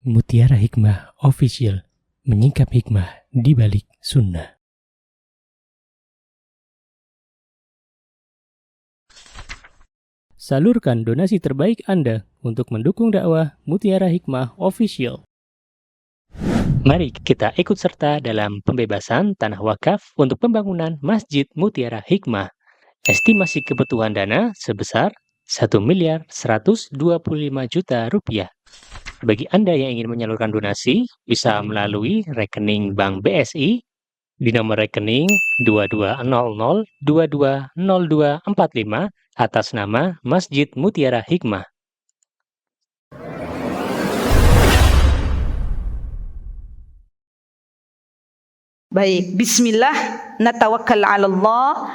Mutiara Hikmah Official, menyingkap hikmah di balik sunnah. Salurkan donasi terbaik Anda untuk mendukung dakwah Mutiara Hikmah Official. Mari kita ikut serta dalam pembebasan tanah wakaf untuk pembangunan Masjid Mutiara Hikmah. Estimasi kebutuhan dana sebesar Rp1.125.000.000. Bagi Anda yang ingin menyalurkan donasi, bisa melalui rekening Bank BSI di nomor rekening 2200220245 atas nama Masjid Mutiara Hikmah. Baik, bismillah, natawakkal 'ala Allah,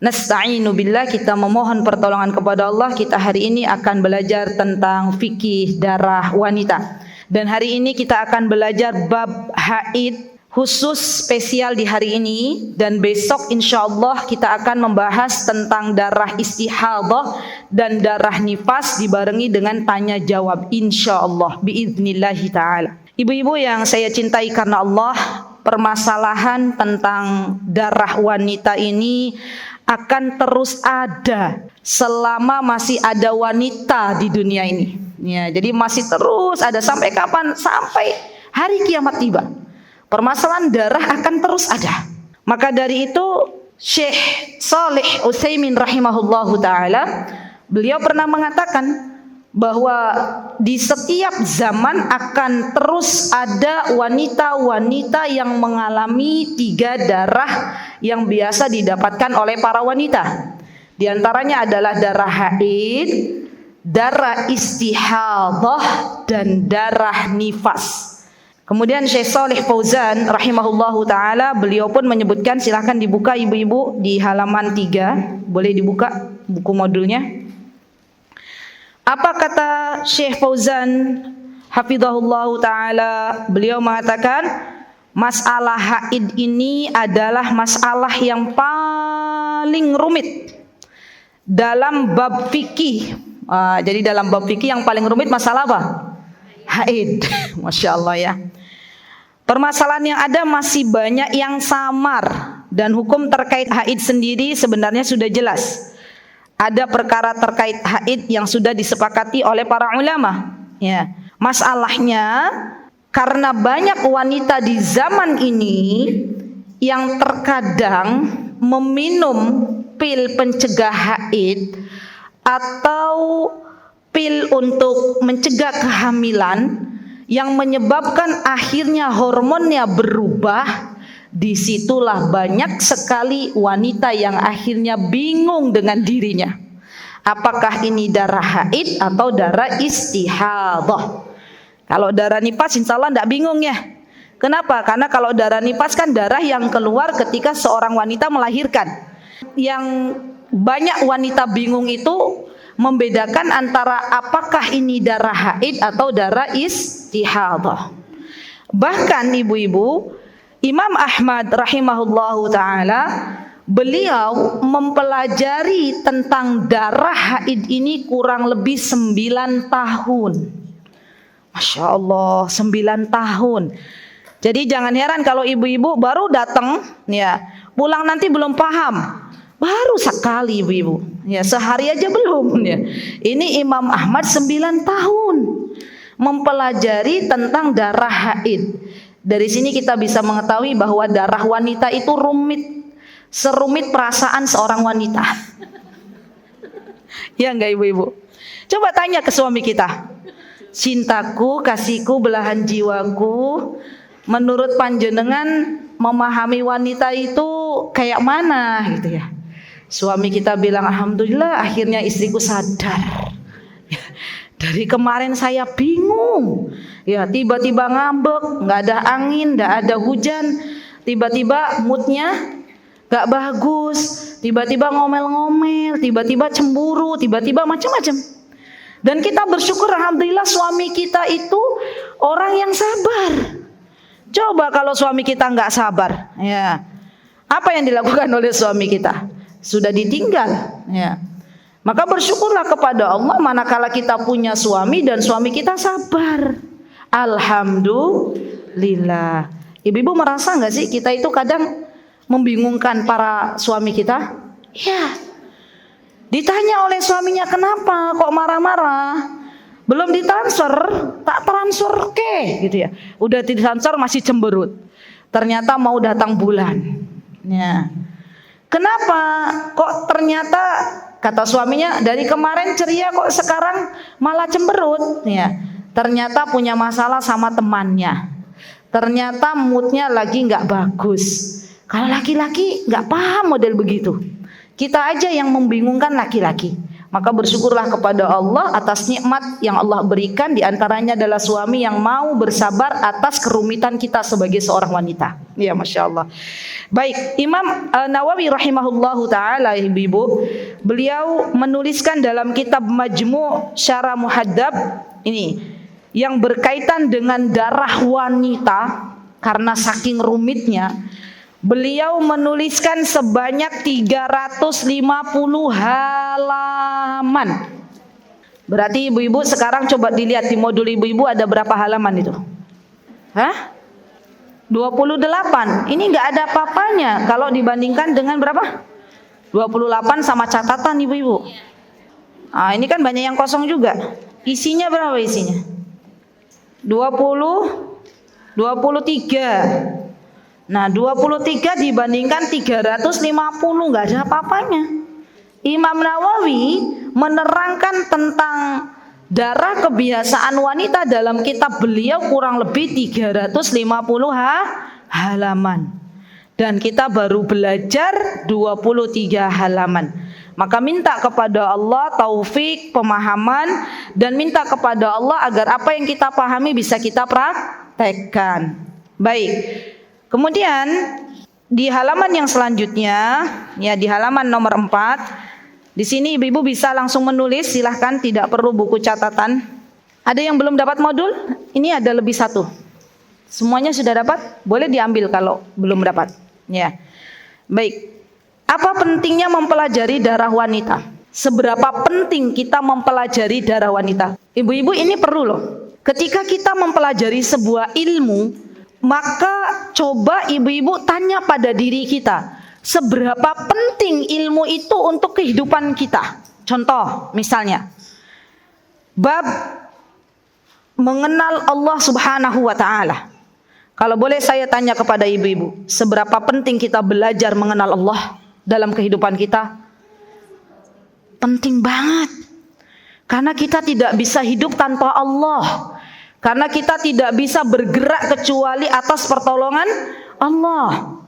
nasta'inu billah, kita memohon pertolongan kepada Allah. Kita hari ini akan belajar tentang fikih darah wanita. Dan hari ini kita akan belajar bab haid khusus spesial di hari ini, dan besok insyaallah kita akan membahas tentang darah istihadah dan darah nifas dibarengi dengan tanya jawab insyaallah biiznillahi taala. Ibu-ibu yang saya cintai karena Allah, permasalahan tentang darah wanita ini akan terus ada selama masih ada wanita di dunia ini. Ya, jadi masih terus ada sampai kapan? Sampai hari kiamat tiba. Permasalahan darah akan terus ada. Maka dari itu Syekh Shalih Utsaimin rahimahullahu taala, beliau pernah mengatakan bahwa di setiap zaman akan terus ada wanita-wanita yang mengalami 3 darah yang biasa didapatkan oleh para wanita. Di antaranya adalah darah haid, darah istihadah, dan darah nifas. Kemudian Syekh Shalih Fauzan rahimahullahu taala, beliau pun menyebutkan, silahkan dibuka ibu-ibu di halaman 3, boleh dibuka buku modulnya. Apa kata Syekh Fauzan hafizahullahu taala? Beliau mengatakan masalah haid ini adalah masalah yang paling rumit dalam bab fikih. Jadi dalam bab fikih yang paling rumit masalah apa? Haid. Masya Allah ya. Permasalahan yang ada masih banyak yang samar, dan hukum terkait haid sendiri sebenarnya sudah jelas. Ada perkara terkait haid yang sudah disepakati oleh para ulama. Ya. Masalahnya karena banyak wanita di zaman ini yang terkadang meminum pil pencegah haid atau pil untuk mencegah kehamilan yang menyebabkan akhirnya hormonnya berubah. Disitulah banyak sekali wanita yang akhirnya bingung dengan dirinya. Apakah ini darah haid atau darah istihadah? Kalau darah nifas insya Allah tidak bingung ya. Kenapa? Karena kalau darah nifas kan darah yang keluar ketika seorang wanita melahirkan. Yang banyak wanita bingung itu membedakan antara apakah ini darah haid atau darah istihadah. Bahkan ibu-ibu, Imam Ahmad rahimahullahu taala, beliau mempelajari tentang darah haid ini kurang lebih 9 tahun. Masya Allah, 9 tahun. Jadi jangan heran kalau ibu-ibu baru datang, ya, pulang nanti belum paham. Baru sekali ibu-ibu, ya, sehari aja belum, ya. Ini Imam Ahmad 9 tahun mempelajari tentang darah haid. Dari sini kita bisa mengetahui bahwa darah wanita itu rumit, serumit perasaan seorang wanita. Ya enggak ibu-ibu? Coba tanya ke suami kita, cintaku, kasihku, belahan jiwaku, menurut panjenengan memahami wanita itu kayak mana gitu ya. Suami kita bilang, alhamdulillah akhirnya istriku sadar. Dari kemarin saya bingung, ya, tiba-tiba ngambek, nggak ada angin, nggak ada hujan, tiba-tiba moodnya nggak bagus, tiba-tiba ngomel-ngomel, tiba-tiba cemburu, tiba-tiba macam-macam. Dan kita bersyukur alhamdulillah suami kita itu orang yang sabar. Coba kalau suami kita nggak sabar, ya, apa yang dilakukan oleh suami kita? Sudah ditinggal, ya. Maka bersyukurlah kepada Allah manakala kita punya suami dan suami kita sabar. Alhamdulillah. Ibu-ibu merasa nggak sih kita itu kadang membingungkan para suami kita? Ya. Ditanya oleh suaminya, kenapa kok marah-marah? Belum ditransfer, tak transfer ke, gitu ya. Udah ditransfer masih cemberut. Ternyata mau datang bulan. Ya. Kenapa? Kok ternyata kata suaminya dari kemarin ceria kok sekarang malah cemberut? Ya. Ternyata punya masalah sama temannya. Ternyata moodnya lagi nggak bagus. Kalau laki-laki nggak paham model begitu. Kita aja yang membingungkan laki-laki. Maka bersyukurlah kepada Allah atas nikmat yang Allah berikan, diantaranya adalah suami yang mau bersabar atas kerumitan kita sebagai seorang wanita. Ya, Masya Allah. Baik, Imam Nawawi rahimahullahu ta'ala, ibu-ibu, beliau menuliskan dalam kitab Majmu' Syarah Muhaddab ini, yang berkaitan dengan darah wanita, karena saking rumitnya, beliau menuliskan sebanyak 350 halaman. Berarti ibu-ibu sekarang coba dilihat di modul ibu-ibu ada berapa halaman itu? Hah? 28. Ini nggak ada apa-apanya kalau dibandingkan dengan berapa? 28 sama catatan ibu-ibu. Ah, ini kan banyak yang kosong juga. Isinya berapa isinya? 23. Nah, 23 dibandingkan 350 nggak ada apa-apanya. Imam Nawawi menerangkan tentang darah kebiasaan wanita dalam kitab beliau kurang lebih 350 halaman. Dan kita baru belajar 23 halaman. Maka minta kepada Allah taufik, pemahaman, dan minta kepada Allah agar apa yang kita pahami bisa kita praktekkan. Baik. Kemudian di halaman yang selanjutnya, ya di halaman nomor 4, di sini ibu-ibu bisa langsung menulis, silahkan, tidak perlu buku catatan. Ada yang belum dapat modul? Ini ada lebih satu. Semuanya sudah dapat? Boleh diambil kalau belum dapat. Ya, baik. Apa pentingnya mempelajari darah wanita? Seberapa penting kita mempelajari darah wanita? Ibu-ibu ini perlu loh. Ketika kita mempelajari sebuah ilmu, maka coba ibu-ibu tanya pada diri kita, seberapa penting ilmu itu untuk kehidupan kita. Contoh misalnya, bab mengenal Allah Subhanahu wa ta'ala. Kalau boleh saya tanya kepada ibu-ibu, seberapa penting kita belajar mengenal Allah dalam kehidupan kita? Penting banget. Karena kita tidak bisa hidup tanpa Allah. Karena kita tidak bisa bergerak kecuali atas pertolongan Allah.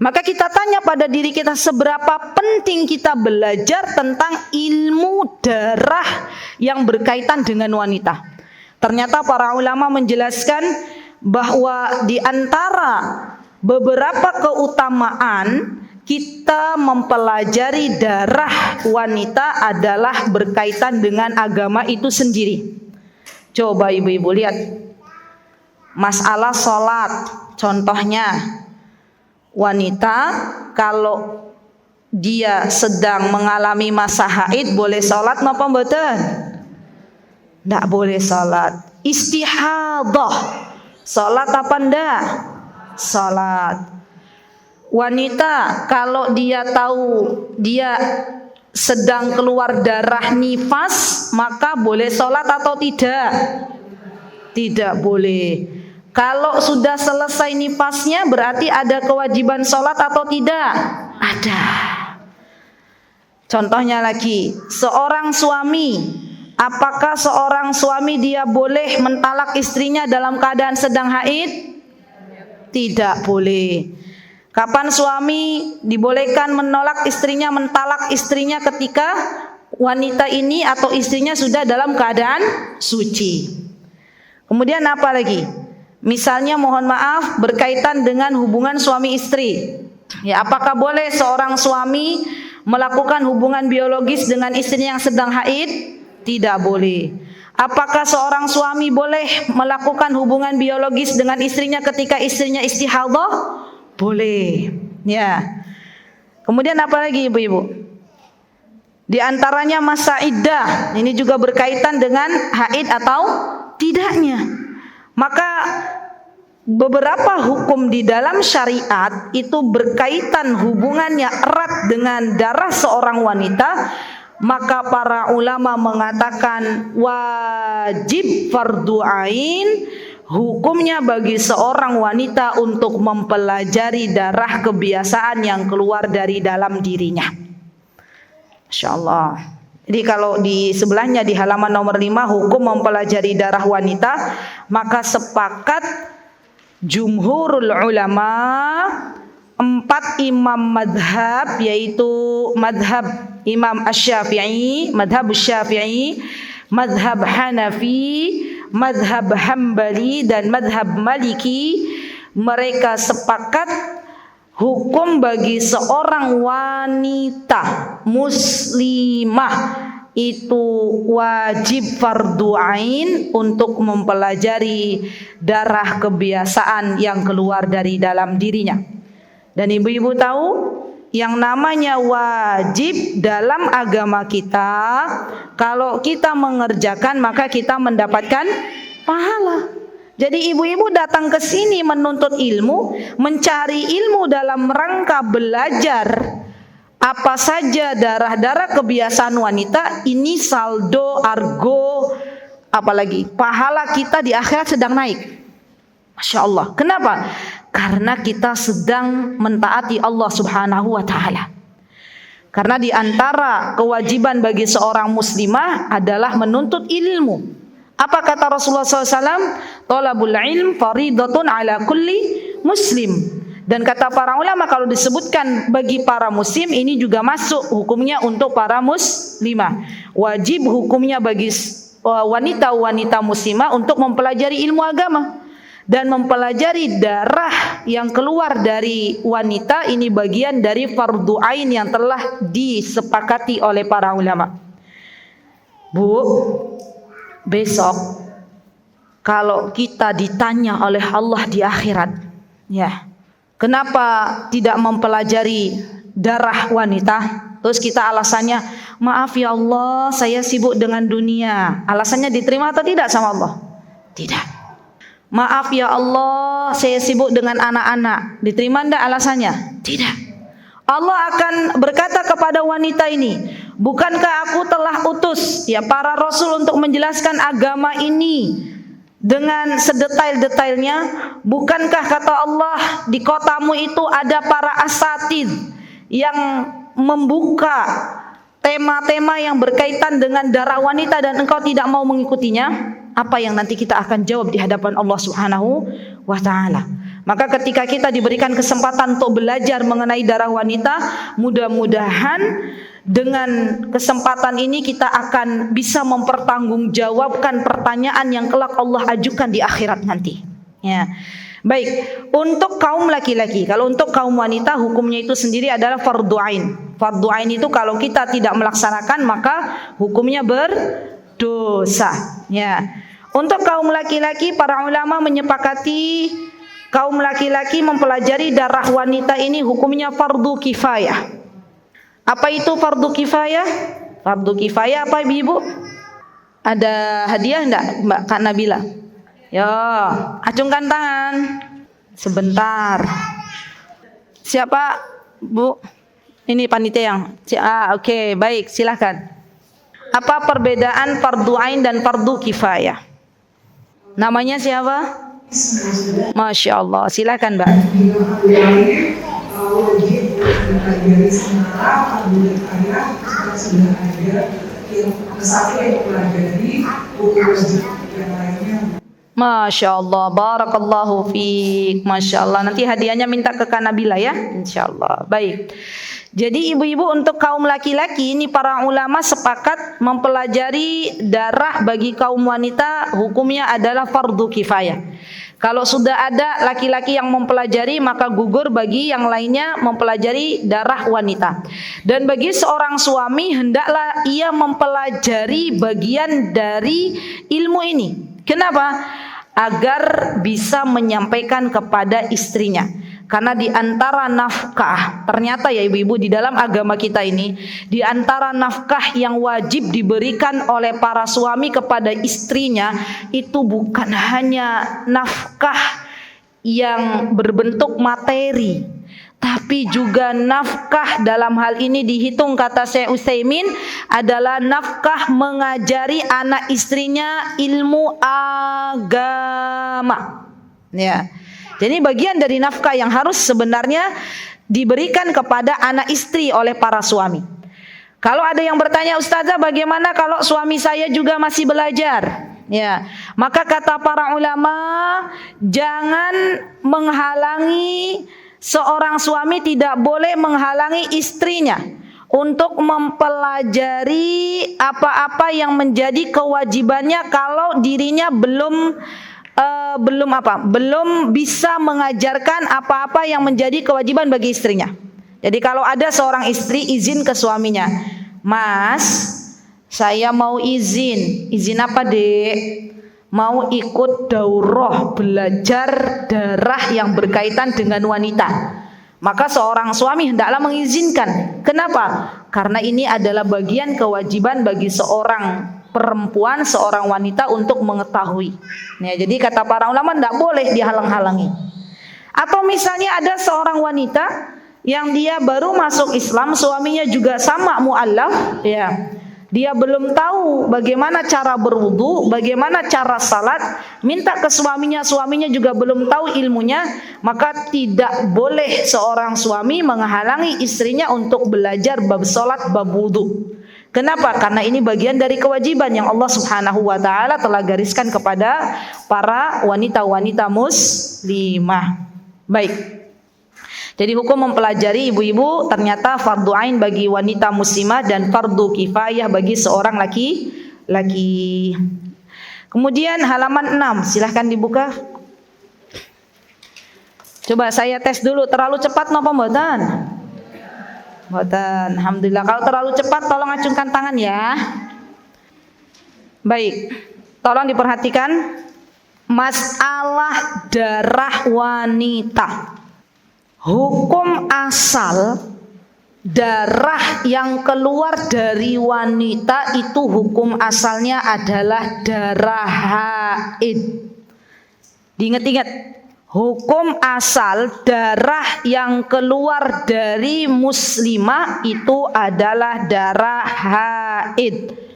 Maka kita tanya pada diri kita, seberapa penting kita belajar tentang ilmu darah yang berkaitan dengan wanita. Ternyata para ulama menjelaskan bahwa di antara beberapa keutamaan kita mempelajari darah wanita adalah berkaitan dengan agama itu sendiri. Coba ibu-ibu lihat masalah sholat. Contohnya, wanita kalau dia sedang mengalami masa haid boleh sholat apa mboten? Tidak boleh sholat. Istihadah, sholat apa ndak? Sholat. Wanita kalau dia tahu dia sedang keluar darah nifas, maka boleh sholat atau tidak? Tidak boleh. Kalau sudah selesai nifasnya berarti ada kewajiban sholat atau tidak? Ada. Contohnya lagi, seorang suami, apakah seorang suami dia boleh mentalak istrinya dalam keadaan sedang haid? Tidak boleh. Kapan suami dibolehkan menolak istrinya, mentalak istrinya? Ketika wanita ini atau istrinya sudah dalam keadaan suci. Kemudian apa lagi? Misalnya mohon maaf berkaitan dengan hubungan suami istri. Ya, apakah boleh seorang suami melakukan hubungan biologis dengan istrinya yang sedang haid? Tidak boleh. Apakah seorang suami boleh melakukan hubungan biologis dengan istrinya ketika istrinya istihadah? Boleh. Ya. Kemudian apa lagi ibu-ibu? Di antaranya masa iddah. Ini juga berkaitan dengan haid atau tidaknya. Maka beberapa hukum di dalam syariat itu berkaitan hubungannya erat dengan darah seorang wanita, maka para ulama mengatakan wajib fardu ain hukumnya bagi seorang wanita untuk mempelajari darah kebiasaan yang keluar dari dalam dirinya. Masya Allah. Jadi kalau di sebelahnya di halaman nomor 5 hukum mempelajari darah wanita, maka sepakat jumhurul ulama 4 imam madhab, yaitu madhab Imam Asy-Syafi'i, madhab Syafi'i, madhab Hanafi, madhab Hambali dan madhab Maliki, mereka sepakat hukum bagi seorang wanita muslimah itu wajib fardu ain untuk mempelajari darah kebiasaan yang keluar dari dalam dirinya. Dan ibu-ibu tahu yang namanya wajib dalam agama kita, kalau kita mengerjakan maka kita mendapatkan pahala. Jadi ibu-ibu datang ke sini menuntut ilmu, mencari ilmu dalam rangka belajar apa saja darah-darah kebiasaan wanita, ini saldo, argo, apalagi pahala kita di akhirat sedang naik. Masya Allah. Kenapa? Karena kita sedang mentaati Allah Subhanahu wa ta'ala. Karena di antara kewajiban bagi seorang muslimah adalah menuntut ilmu. Apa kata Rasulullah SAW? Thalabul ilm faridatun ala kulli muslim. Dan kata para ulama kalau disebutkan bagi para muslim, ini juga masuk hukumnya untuk para muslimah. Wajib hukumnya bagi wanita-wanita muslimah untuk mempelajari ilmu agama. Dan mempelajari darah yang keluar dari wanita, ini bagian dari fardu ain yang telah disepakati oleh para ulama. Bu, besok kalau kita ditanya oleh Allah di akhirat, ya, kenapa tidak mempelajari darah wanita? Terus kita alasannya, maaf ya Allah, saya sibuk dengan dunia. Alasannya diterima atau tidak sama Allah? Tidak. Maaf ya Allah, saya sibuk dengan anak-anak. Diterima enggak alasannya? Tidak. Allah akan berkata kepada wanita ini, bukankah aku telah utus ya para rasul untuk menjelaskan agama ini dengan sedetail-detailnya? Bukankah kata Allah di kotamu itu ada para asatid yang membuka tema-tema yang berkaitan dengan darah wanita dan engkau tidak mau mengikutinya? Apa yang nanti kita akan jawab di hadapan Allah Subhanahu wa ta'ala. Maka ketika kita diberikan kesempatan untuk belajar mengenai darah wanita, mudah-mudahan dengan kesempatan ini kita akan bisa mempertanggungjawabkan pertanyaan yang kelak Allah ajukan di akhirat nanti. Ya. Baik, untuk kaum laki-laki, kalau untuk kaum wanita hukumnya itu sendiri adalah fardu ain. Fardu ain itu kalau kita tidak melaksanakan maka hukumnya berdosa. Ya. Untuk kaum laki-laki, para ulama menyepakati kaum laki-laki mempelajari darah wanita ini hukumnya fardu kifayah. Apa itu fardu kifayah? Fardu kifayah apa ibu-ibu? Ada hadiah enggak Mbak Kak Nabila? Ya, acungkan tangan. Sebentar. Siapa, Bu? Ini panitia yang. Oke, baik, silakan. Apa perbedaan fardu ain dan fardu kifayah? Namanya siapa? Masya Allah, silakan Mbak. Masya Allah, barakallahu fiik. Masya Allah, nanti hadiahnya minta ke Kak Nabila ya, insya Allah. Baik. Jadi ibu-ibu untuk kaum laki-laki ini para ulama sepakat mempelajari darah bagi kaum wanita hukumnya adalah fardu kifayah. Kalau sudah ada laki-laki yang mempelajari maka gugur bagi yang lainnya mempelajari darah wanita. Dan bagi seorang suami hendaklah ia mempelajari bagian dari ilmu ini. Kenapa? Agar bisa menyampaikan kepada istrinya. Karena di antara nafkah, ternyata ya ibu-ibu di dalam agama kita ini, di antara nafkah yang wajib diberikan oleh para suami kepada istrinya itu bukan hanya nafkah yang berbentuk materi, tapi juga nafkah dalam hal ini dihitung kata Syekh Utsaimin adalah nafkah mengajari anak istrinya ilmu agama. Ya. Jadi bagian dari nafkah yang harus sebenarnya diberikan kepada anak istri oleh para suami. Kalau ada yang bertanya, Ustazah bagaimana kalau suami saya juga masih belajar? Ya, maka kata para ulama, jangan menghalangi seorang suami, tidak boleh menghalangi istrinya untuk mempelajari apa-apa yang menjadi kewajibannya kalau dirinya belum bisa mengajarkan apa-apa yang menjadi kewajiban bagi istrinya. Jadi kalau ada seorang istri izin ke suaminya, Mas, saya mau izin apa dek? Mau ikut daurah belajar darah yang berkaitan dengan wanita. Maka seorang suami hendaklah mengizinkan. Kenapa? Karena ini adalah bagian kewajiban bagi seorang perempuan, seorang wanita untuk mengetahui. Ya, jadi kata para ulama tidak boleh dihalang-halangi. Atau misalnya ada seorang wanita yang dia baru masuk Islam, suaminya juga sama mu'allaf, ya. Dia belum tahu bagaimana cara berwudu, bagaimana cara salat, minta ke suaminya, suaminya juga belum tahu ilmunya, maka tidak boleh seorang suami menghalangi istrinya untuk belajar bab salat, bab wudu. Kenapa? Karena ini bagian dari kewajiban yang Allah Subhanahu wa taala telah gariskan kepada para wanita-wanita muslimah. Baik. Jadi hukum mempelajari ibu-ibu ternyata fardu ain bagi wanita muslimah dan fardu kifayah bagi seorang laki-laki. Kemudian halaman 6, silahkan dibuka. Coba saya tes dulu, terlalu cepat napa mboten? Mboten. Alhamdulillah. Kalau terlalu cepat tolong acungkan tangan ya. Baik. Tolong diperhatikan masalah darah wanita. Hukum asal darah yang keluar dari wanita itu hukum asalnya adalah darah haid. Diingat-ingat, hukum asal darah yang keluar dari muslimah itu adalah darah haid.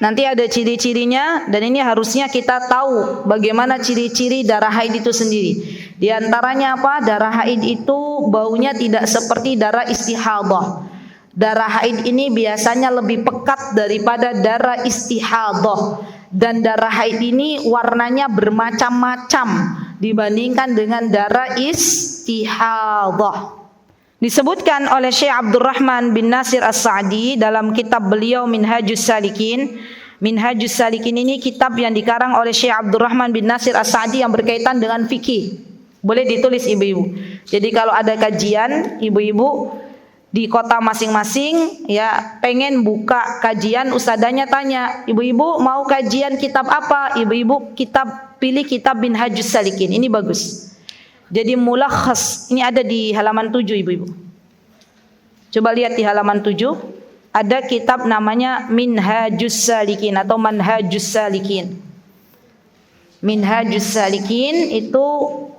Nanti ada ciri-cirinya dan ini harusnya kita tahu bagaimana ciri-ciri darah haid itu sendiri. Di antaranya apa? Darah haid itu baunya tidak seperti darah istihadah. Darah haid ini biasanya lebih pekat daripada darah istihadah. Dan darah haid ini warnanya bermacam-macam dibandingkan dengan darah istihadah. Disebutkan oleh Syekh Abdurrahman bin Nasir As-Sa'di dalam kitab beliau Minhajus Salikin. Minhajus Salikin ini kitab yang dikarang oleh Syekh Abdurrahman bin Nasir As-Sa'di yang berkaitan dengan fikih. Boleh ditulis ibu-ibu. Jadi kalau ada kajian ibu-ibu di kota masing-masing ya pengen buka kajian, ustadzanya tanya, ibu-ibu mau kajian kitab apa? Ibu-ibu pilih kitab Minhajus Salikin. Ini bagus. Jadi mulakhas ini ada di halaman 7 ibu-ibu. Coba lihat di halaman 7 ada kitab namanya Minhajus Salikin atau Manhajus Salikin. Minhajus Salikin itu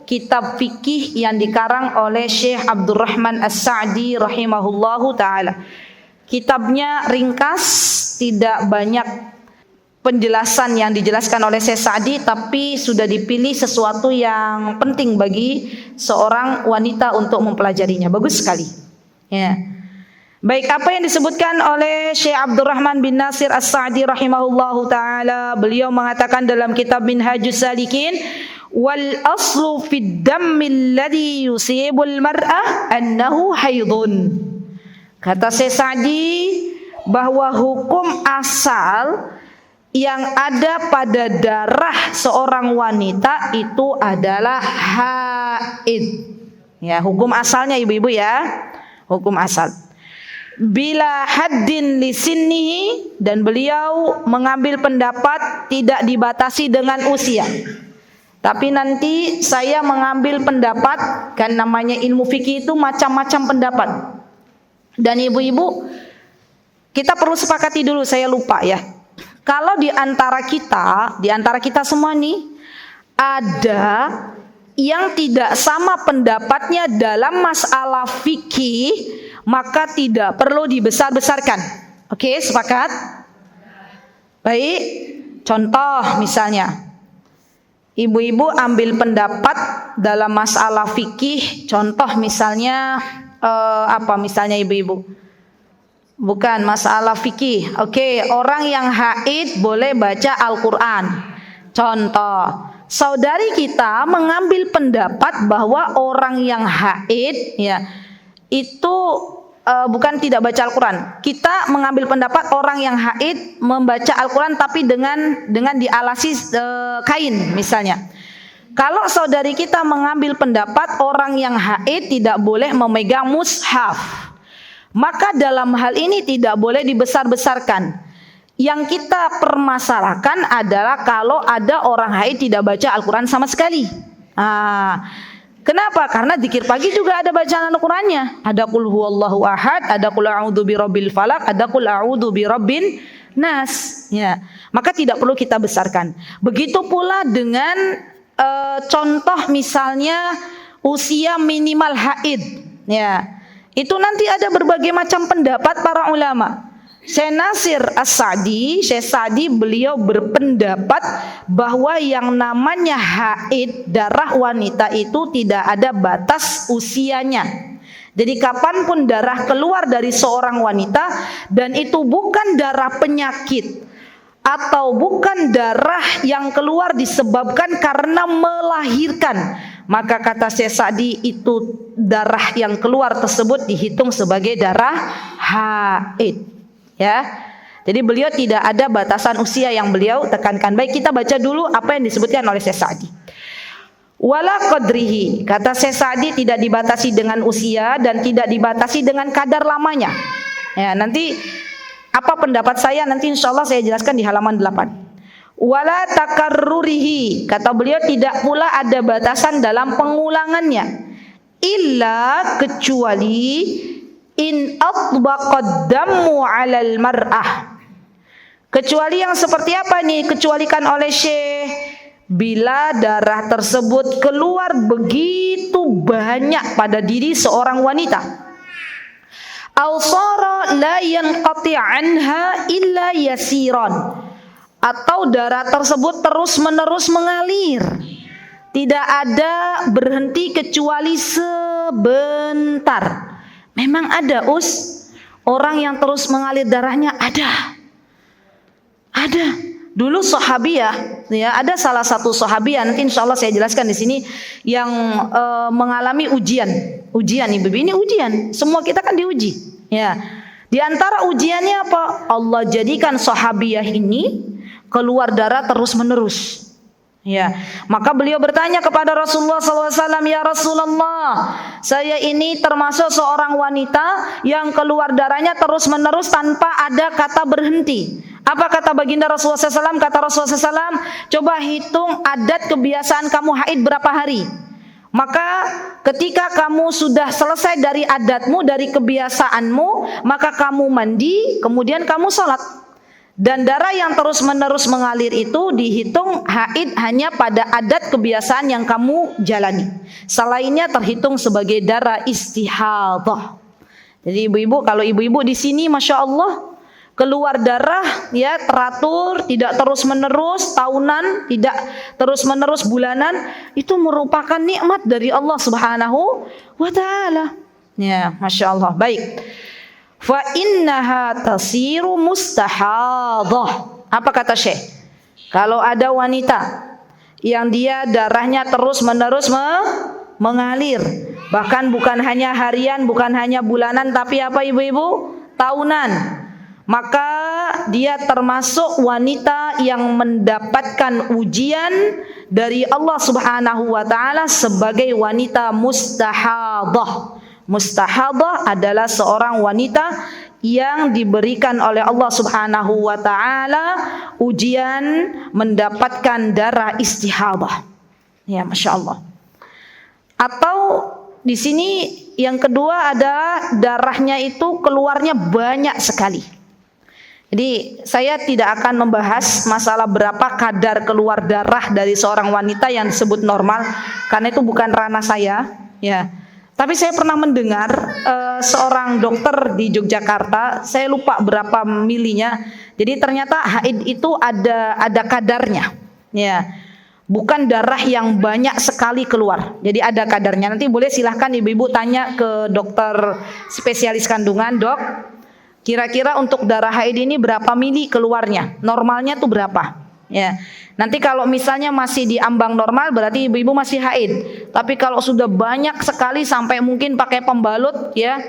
kitab fikih yang dikarang oleh Syekh Abdurrahman As-Sa'di rahimahullahu taala. Kitabnya ringkas, tidak banyak penjelasan yang dijelaskan oleh Syekh Sa'di, tapi sudah dipilih sesuatu yang penting bagi seorang wanita untuk mempelajarinya. Bagus sekali. Ya. Baik, apa yang disebutkan oleh Syekh Abdurrahman bin Nasir As-Sa'di rahimahullahu taala, beliau mengatakan dalam kitab Minhajus Salikin, wal aslu fid dammi alladhi yusibul mar'ah annahu haidun. Kata Syekh Sa'di bahwa hukum asal yang ada pada darah seorang wanita itu adalah haid. Ya, hukum asalnya ibu-ibu ya. Hukum asal. Bila haddin li sinnihi, dan beliau mengambil pendapat tidak dibatasi dengan usia. Tapi nanti saya mengambil pendapat, kan namanya ilmu fikih itu macam-macam pendapat. Dan ibu-ibu, kita perlu sepakati dulu, saya lupa ya. Kalau di antara kita semua nih, ada yang tidak sama pendapatnya dalam masalah fikih, maka tidak perlu dibesar-besarkan. Oke, sepakat? Baik, contoh misalnya, ibu-ibu ambil pendapat dalam masalah fikih, contoh misalnya apa misalnya ibu-ibu? Bukan masalah fikih. Oke, orang yang haid boleh baca Al-Quran. Contoh, saudari kita mengambil pendapat bahwa orang yang haid ya itu bukan tidak baca Al-Quran. Kita mengambil pendapat orang yang haid membaca Al-Quran tapi dengan dialasi kain misalnya. Kalau saudari kita mengambil pendapat orang yang haid tidak boleh memegang mushaf, maka dalam hal ini tidak boleh dibesar-besarkan. Yang kita permasalahkan adalah kalau ada orang haid tidak baca Al-Quran sama sekali. Kenapa? Karena zikir pagi juga ada bacaan Al-Qurannya. Ada qul huwallahu ahad, ada qul a'udzu birabbil falaq, ada qul a'udzu birabbin nas. Ya. Maka tidak perlu kita besarkan. Begitu pula dengan contoh misalnya usia minimal haid. Ya. Itu nanti ada berbagai macam pendapat para ulama. Syekh Nasir As-Sa'di, Syekh Sa'di beliau berpendapat bahwa yang namanya haid, darah wanita itu tidak ada batas usianya. Jadi kapanpun darah keluar dari seorang wanita dan itu bukan darah penyakit atau bukan darah yang keluar disebabkan karena melahirkan, maka kata Syekh Sa'di itu darah yang keluar tersebut dihitung sebagai darah haid. Ya, jadi beliau tidak ada batasan usia yang beliau tekankan. Baik, kita baca dulu apa yang disebutkan oleh Syekh Sa'di. Wala qadrihi, kata Syekh Sa'di tidak dibatasi dengan usia dan tidak dibatasi dengan kadar lamanya. Ya, nanti apa pendapat saya nanti insyaallah saya jelaskan di halaman 8. Wala takarrurihi, kata beliau tidak pula ada batasan dalam pengulangannya. Illa kecuali in atbaqad dammu 'alal mar'ah. Kecuali yang seperti apa nih? Kecualikan oleh Syekh, bila darah tersebut keluar begitu banyak pada diri seorang wanita. Aw sara la yanqati 'anha illa yasiran. Atau darah tersebut terus-menerus mengalir. Tidak ada berhenti kecuali sebentar. Memang ada orang yang terus mengalir darahnya, ada. Dulu sahabiah, ya ada salah satu sahabiah, nanti insyaallah saya jelaskan di sini yang mengalami ujian ibu, ini ujian. Semua kita kan diuji, ya. Di antara ujiannya apa? Allah jadikan sahabiah ini keluar darah terus menerus. Ya, maka beliau bertanya kepada Rasulullah SAW, ya Rasulullah, saya ini termasuk seorang wanita yang keluar darahnya terus menerus tanpa ada kata berhenti. Apa kata baginda Rasulullah SAW? Kata Rasulullah SAW, coba hitung adat kebiasaan kamu haid berapa hari. Maka ketika kamu sudah selesai dari adatmu, dari kebiasaanmu, maka kamu mandi, kemudian kamu sholat. Dan darah yang terus-menerus mengalir itu dihitung haid hanya pada adat kebiasaan yang kamu jalani. Selainnya terhitung sebagai darah istihadah. Jadi ibu-ibu, kalau ibu-ibu di sini Masya Allah keluar darah ya teratur, tidak terus-menerus tahunan, tidak terus-menerus bulanan, itu merupakan nikmat dari Allah Subhanahu wa taala. Ya, Masya Allah. Baik. Fa innaha tasiru mustahadah. Apa kata Syekh? Kalau ada wanita yang dia darahnya terus-menerus mengalir, bahkan bukan hanya harian, bukan hanya bulanan, tapi apa ibu-ibu? Tahunan. Maka dia termasuk wanita yang mendapatkan ujian dari Allah Subhanahu wa taala sebagai wanita mustahadah. Mustahadah adalah seorang wanita yang diberikan oleh Allah Subhanahu wa taala ujian mendapatkan darah istihadah. Ya, Masya Allah. Atau di sini yang kedua adalah darahnya itu keluarnya banyak sekali. Jadi saya tidak akan membahas masalah berapa kadar keluar darah dari seorang wanita yang disebut normal, karena itu bukan ranah saya. Ya. Tapi saya pernah mendengar seorang dokter di Yogyakarta, saya lupa berapa milinya. Jadi ternyata haid itu ada kadarnya. Ya. Bukan darah yang banyak sekali keluar. Jadi ada kadarnya. Nanti boleh silahkan ibu-ibu tanya ke dokter spesialis kandungan, Dok. Kira-kira untuk darah haid ini berapa mili keluarnya? Normalnya tuh berapa? Ya. Nanti kalau misalnya masih di ambang normal berarti ibu-ibu masih haid. Tapi kalau sudah banyak sekali sampai mungkin pakai pembalut, ya.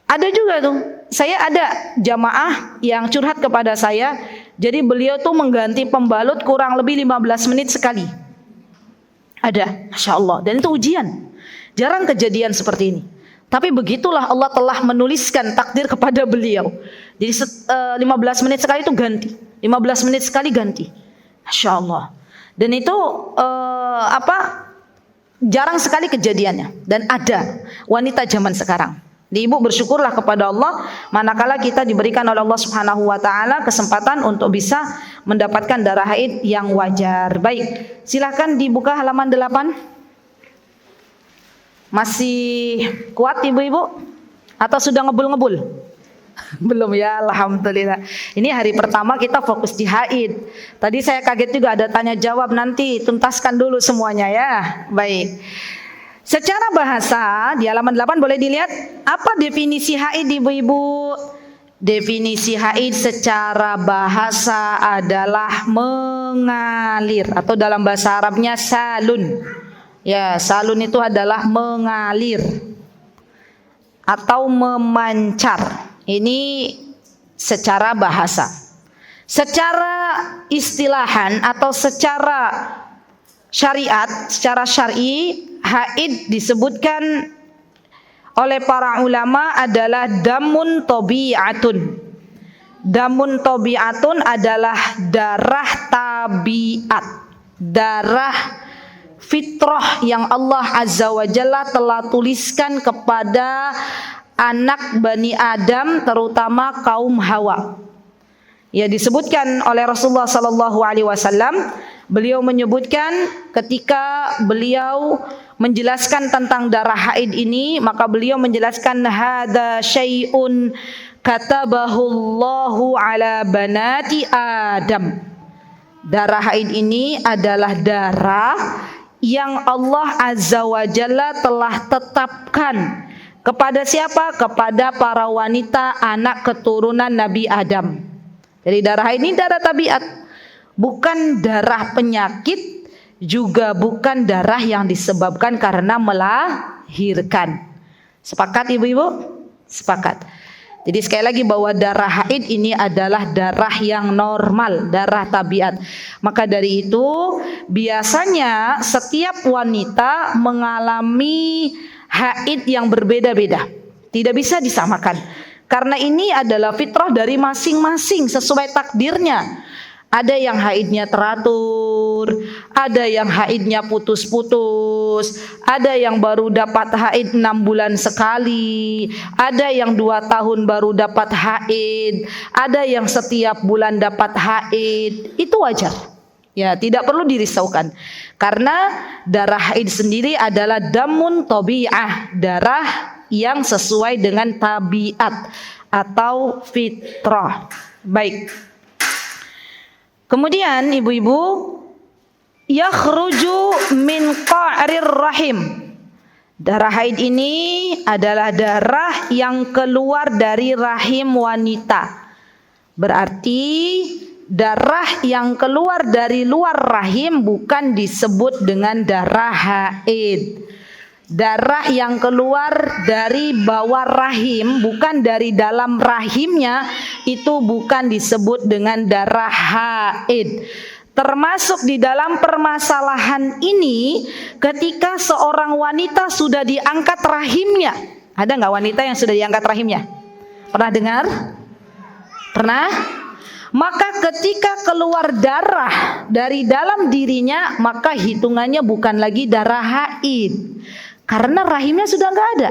Ada juga tuh. Saya ada jamaah yang curhat kepada saya. Jadi beliau tuh mengganti pembalut kurang lebih 15 menit sekali. Ada, Masya Allah. Dan itu ujian. Jarang kejadian seperti ini. Tapi begitulah Allah telah menuliskan takdir kepada beliau. Jadi 15 menit sekali itu ganti. 15 menit sekali ganti. Masya Allah. Dan itu jarang sekali kejadiannya. Dan ada wanita zaman sekarang. Ibu bersyukurlah kepada Allah manakala kita diberikan oleh Allah Subhanahu wa taala kesempatan untuk bisa mendapatkan darah haid yang wajar. Baik, silakan dibuka halaman 8. Masih kuat ibu-ibu? Atau sudah ngebul-ngebul? Belum ya, alhamdulillah. Ini hari pertama kita fokus di haid. Tadi saya kaget juga ada tanya jawab, nanti tuntaskan dulu semuanya ya. Baik. Secara bahasa di halaman 8 boleh dilihat apa definisi haid ibu-ibu? Definisi haid secara bahasa adalah mengalir atau dalam bahasa Arabnya salun. Ya, salun itu adalah mengalir atau memancar. Ini secara bahasa. Secara istilahan atau secara syariat, secara syar'i, haid disebutkan oleh para ulama adalah damun tabi'atun. Damun tabi'atun adalah darah tabiat, darah fitrah yang Allah Azza wa Jalla telah tuliskan kepada anak Bani Adam, terutama kaum Hawa. Ya, disebutkan oleh Rasulullah sallallahu alaihi wasallam, beliau menyebutkan ketika beliau menjelaskan tentang darah haid ini, maka beliau menjelaskan hadza syai'un katabahullahu ala banati Adam. Darah haid ini adalah darah yang Allah Azza wa Jalla telah tetapkan kepada siapa? Kepada para wanita anak keturunan Nabi Adam. Jadi darah haid ini darah tabiat, bukan darah penyakit, juga bukan darah yang disebabkan karena melahirkan. Sepakat ibu-ibu? Sepakat. Jadi sekali lagi bahwa darah haid ini adalah darah yang normal, darah tabiat. Maka dari itu biasanya setiap wanita mengalami haid yang berbeda-beda. Tidak bisa disamakan. Karena ini adalah fitrah dari masing-masing sesuai takdirnya. Ada yang haidnya teratur, ada yang haidnya putus-putus, ada yang baru dapat haid 6 bulan sekali, ada yang 2 tahun baru dapat haid, ada yang setiap bulan dapat haid. Itu wajar. Ya, tidak perlu dirisaukan. Karena darah haid sendiri adalah damun tabi'ah, darah yang sesuai dengan tabiat atau fitrah. Baik. Kemudian ibu-ibu, yakhruju min qa'rir rahim. Darah haid ini adalah darah yang keluar dari rahim wanita. Berarti darah yang keluar dari luar rahim bukan disebut dengan darah haid. Darah yang keluar dari bawah rahim, bukan dari dalam rahimnya, itu bukan disebut dengan darah haid. Termasuk di dalam permasalahan ini ketika seorang wanita sudah diangkat rahimnya. Ada nggak wanita yang sudah diangkat rahimnya? Pernah dengar? Pernah? maka ketika keluar darah dari dalam dirinya, maka hitungannya bukan lagi darah haid, karena rahimnya sudah nggak ada.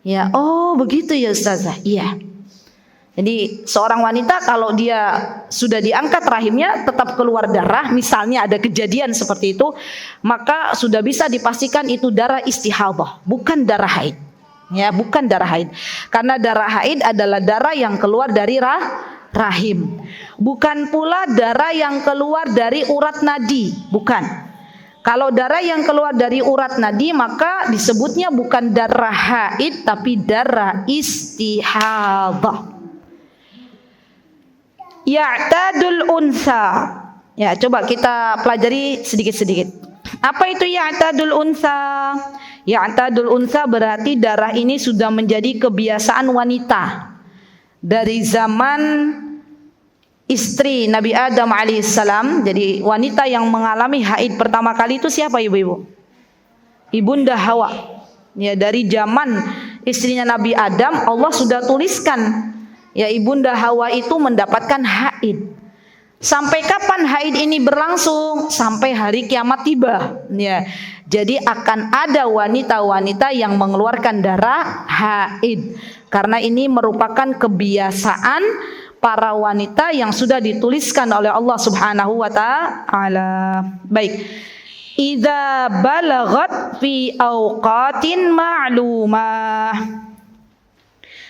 Ya, oh begitu ya Ustazah. Iya. Jadi seorang wanita kalau dia sudah diangkat rahimnya tetap keluar darah, misalnya ada kejadian seperti itu, maka sudah bisa dipastikan itu darah istihadah, bukan darah haid. Ya, bukan darah haid. Karena darah haid adalah darah yang keluar dari rahim. Bukan pula darah yang keluar dari urat nadi, bukan. Kalau darah yang keluar dari urat nadi maka disebutnya bukan darah haid tapi darah istihadah. Ya'tadul unsa. Ya, coba kita pelajari sedikit-sedikit. Apa itu ya'tadul unsa? Ya'tadul unsa berarti darah ini sudah menjadi kebiasaan wanita dari zaman istri Nabi Adam alaihissalam. Jadi wanita yang mengalami haid pertama kali itu siapa ibu-ibu? Ibunda Hawa. Ya, dari zaman istrinya Nabi Adam Allah sudah tuliskan ya ibunda Hawa itu mendapatkan haid. Sampai kapan haid ini berlangsung? Sampai hari kiamat tiba. Ya, jadi akan ada wanita-wanita yang mengeluarkan darah haid. Karena ini merupakan kebiasaan para wanita yang sudah dituliskan oleh Allah Subhanahu wa taala. Baik. Idza balaghat fi awqatin ma'lumah.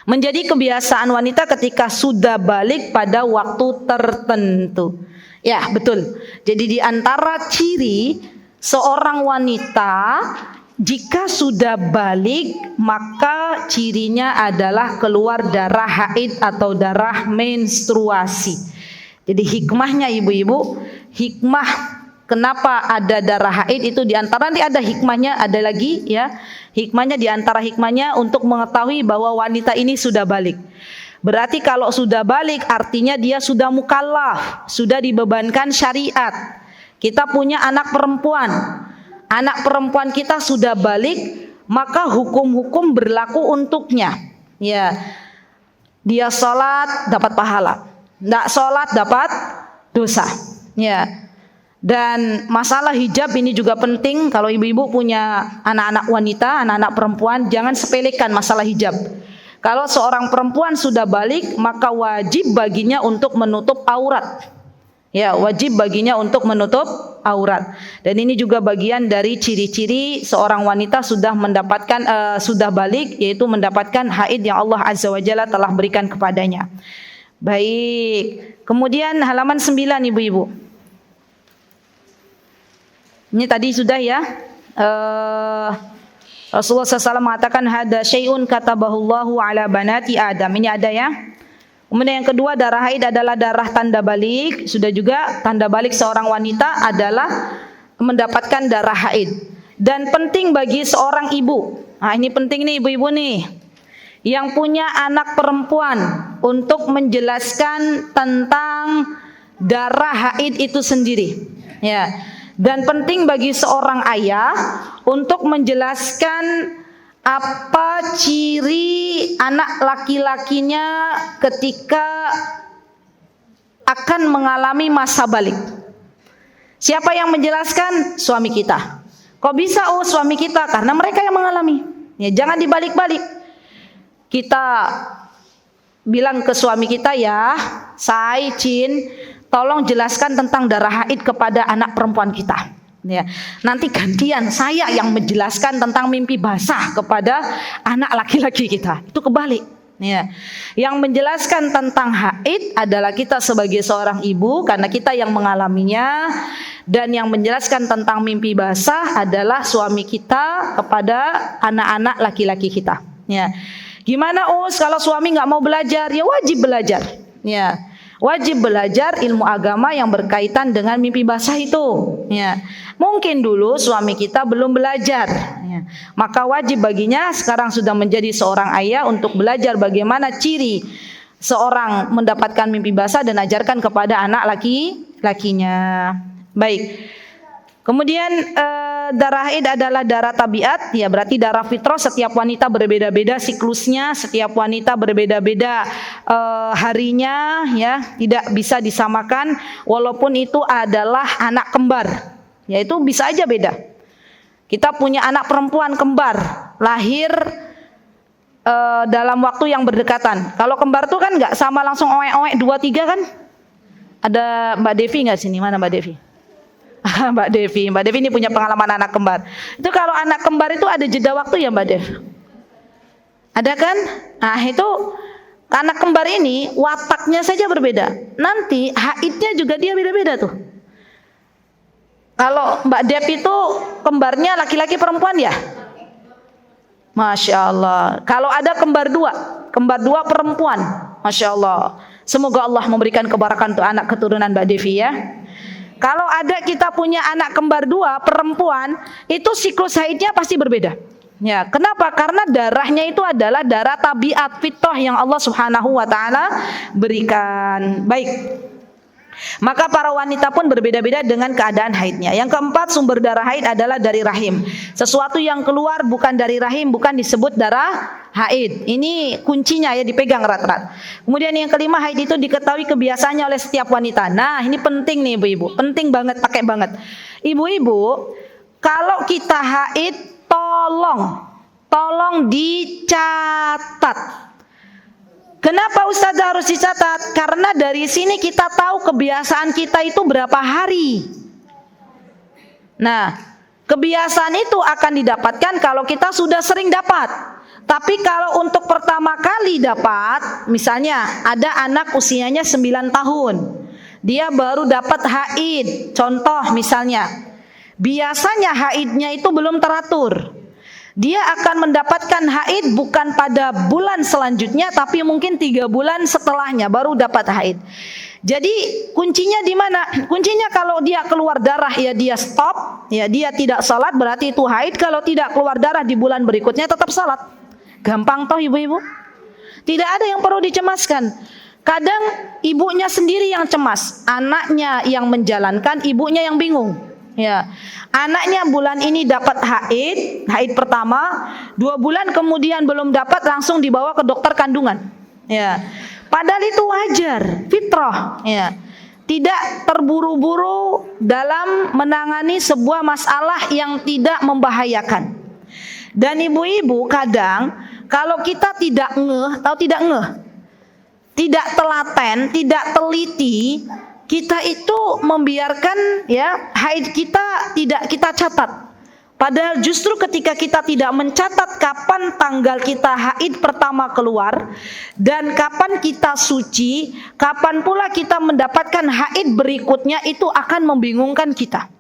Menjadi kebiasaan wanita ketika sudah balik pada waktu tertentu. Ya, betul. Jadi di antara ciri seorang wanita jika sudah balik maka cirinya adalah keluar darah haid atau darah menstruasi. Jadi hikmahnya ibu-ibu, hikmah kenapa ada darah haid itu diantara nanti ada hikmahnya, ada lagi ya. Hikmahnya diantara hikmahnya untuk mengetahui bahwa wanita ini sudah balik. Berarti kalau sudah balik artinya dia sudah mukallaf, sudah dibebankan syariat. Kita punya anak perempuan. Anak perempuan kita sudah balik, maka hukum-hukum berlaku untuknya. Ya. Dia sholat dapat pahala. Tidak sholat dapat dosa. Ya. Dan masalah hijab ini juga penting. Kalau ibu-ibu punya anak-anak wanita, anak-anak perempuan, jangan sepelekan masalah hijab. Kalau seorang perempuan sudah balik, maka wajib baginya untuk menutup aurat. Ya, wajib baginya untuk menutup aurat. Dan ini juga bagian dari ciri-ciri seorang wanita sudah mendapatkan sudah balik, yaitu mendapatkan haid yang Allah Azza wa Jalla telah berikan kepadanya. Baik. Kemudian halaman 9 ibu-ibu. Ini tadi sudah ya. Rasulullah SAW mengatakan hada syai'un katabahullahu ala banati Adam. Ini ada ya. Kemudian yang kedua, darah haid adalah darah tanda balik. Sudah juga tanda balik seorang wanita adalah mendapatkan darah haid. Dan penting bagi seorang ibu. Nah, ini penting nih ibu-ibu nih. Yang punya anak perempuan untuk menjelaskan tentang darah haid itu sendiri. Ya. Dan penting bagi seorang ayah untuk menjelaskan apa ciri anak laki-lakinya ketika akan mengalami masa balik. Siapa yang menjelaskan? Suami kita. Kok bisa suami kita? Karena mereka yang mengalami. Ya, jangan dibalik-balik. Kita bilang ke suami kita, ya, Say, Cin, tolong jelaskan tentang darah haid kepada anak perempuan kita. Ya, nanti gantian saya yang menjelaskan tentang mimpi basah kepada anak laki-laki kita. Itu kebalik. Ya, yang menjelaskan tentang haid adalah kita sebagai seorang ibu karena kita yang mengalaminya, dan yang menjelaskan tentang mimpi basah adalah suami kita kepada anak-anak laki-laki kita. Ya, gimana kalau suami nggak mau belajar? Ya wajib belajar. Ya. Wajib belajar ilmu agama yang berkaitan dengan mimpi basah itu. Ya. Mungkin dulu suami kita belum belajar. Ya. Maka wajib baginya sekarang sudah menjadi seorang ayah untuk belajar bagaimana ciri seorang mendapatkan mimpi basah dan ajarkan kepada anak laki-lakinya. Baik. Kemudian darah haid adalah darah tabiat, ya berarti darah fitrah. Setiap wanita berbeda-beda siklusnya, setiap wanita berbeda-beda harinya, ya tidak bisa disamakan. Walaupun itu adalah anak kembar, ya itu bisa aja beda. Kita punya anak perempuan kembar, lahir dalam waktu yang berdekatan. Kalau kembar tuh kan nggak sama langsung oek-oek 2-3 kan? Ada Mbak Devi nggak sini? Mana Mbak Devi? Mbak Devi ini punya pengalaman anak kembar. Itu kalau anak kembar itu ada jeda waktu ya Mbak Dev? Ada kan? Nah itu anak kembar ini wataknya saja berbeda. Nanti haidnya juga dia beda-beda tuh. Kalau Mbak Dev itu kembarnya laki-laki perempuan ya? Masya Allah. Kalau ada kembar dua perempuan, Masya Allah. Semoga Allah memberikan kebarakan untuk anak keturunan Mbak Devi ya. Kalau ada kita punya anak kembar 2 perempuan, itu siklus haidnya pasti berbeda. Ya, kenapa? Karena darahnya itu adalah darah tabiat fitrah yang Allah Subhanahu wa taala berikan. Baik. Maka para wanita pun berbeda-beda dengan keadaan haidnya. Yang keempat, sumber darah haid adalah dari rahim. Sesuatu yang keluar bukan dari rahim bukan disebut darah haid. Ini kuncinya ya, dipegang erat-erat. Kemudian yang kelima, haid itu diketahui kebiasaannya oleh setiap wanita. Nah, ini penting nih ibu-ibu. Penting banget, pakai banget. Ibu-ibu, kalau kita haid tolong dicatat. Kenapa Ustazah harus dicatat? Karena dari sini kita tahu kebiasaan kita itu berapa hari. Nah, kebiasaan itu akan didapatkan kalau kita sudah sering dapat. Tapi kalau untuk pertama kali dapat, misalnya ada anak usianya 9 tahun. Dia baru dapat haid. Contoh misalnya, biasanya haidnya itu belum teratur. Dia akan mendapatkan haid bukan pada bulan selanjutnya, tapi mungkin 3 bulan setelahnya baru dapat haid. Jadi kuncinya di mana? Kuncinya kalau dia keluar darah ya dia stop, ya dia tidak salat, berarti itu haid. Kalau tidak keluar darah di bulan berikutnya tetap salat. Gampang toh ibu-ibu? Tidak ada yang perlu dicemaskan. Kadang ibunya sendiri yang cemas, anaknya yang menjalankan, ibunya yang bingung. Ya, anaknya bulan ini dapat haid pertama, 2 bulan kemudian belum dapat, langsung dibawa ke dokter kandungan. Ya, padahal itu wajar, fitrah. Ya, tidak terburu-buru dalam menangani sebuah masalah yang tidak membahayakan. Dan ibu-ibu kadang kalau kita tidak tidak telaten, tidak teliti, kita itu membiarkan ya haid kita tidak kita catat. Padahal justru ketika kita tidak mencatat kapan tanggal kita haid pertama keluar dan kapan kita suci, kapan pula kita mendapatkan haid berikutnya, itu akan membingungkan kita.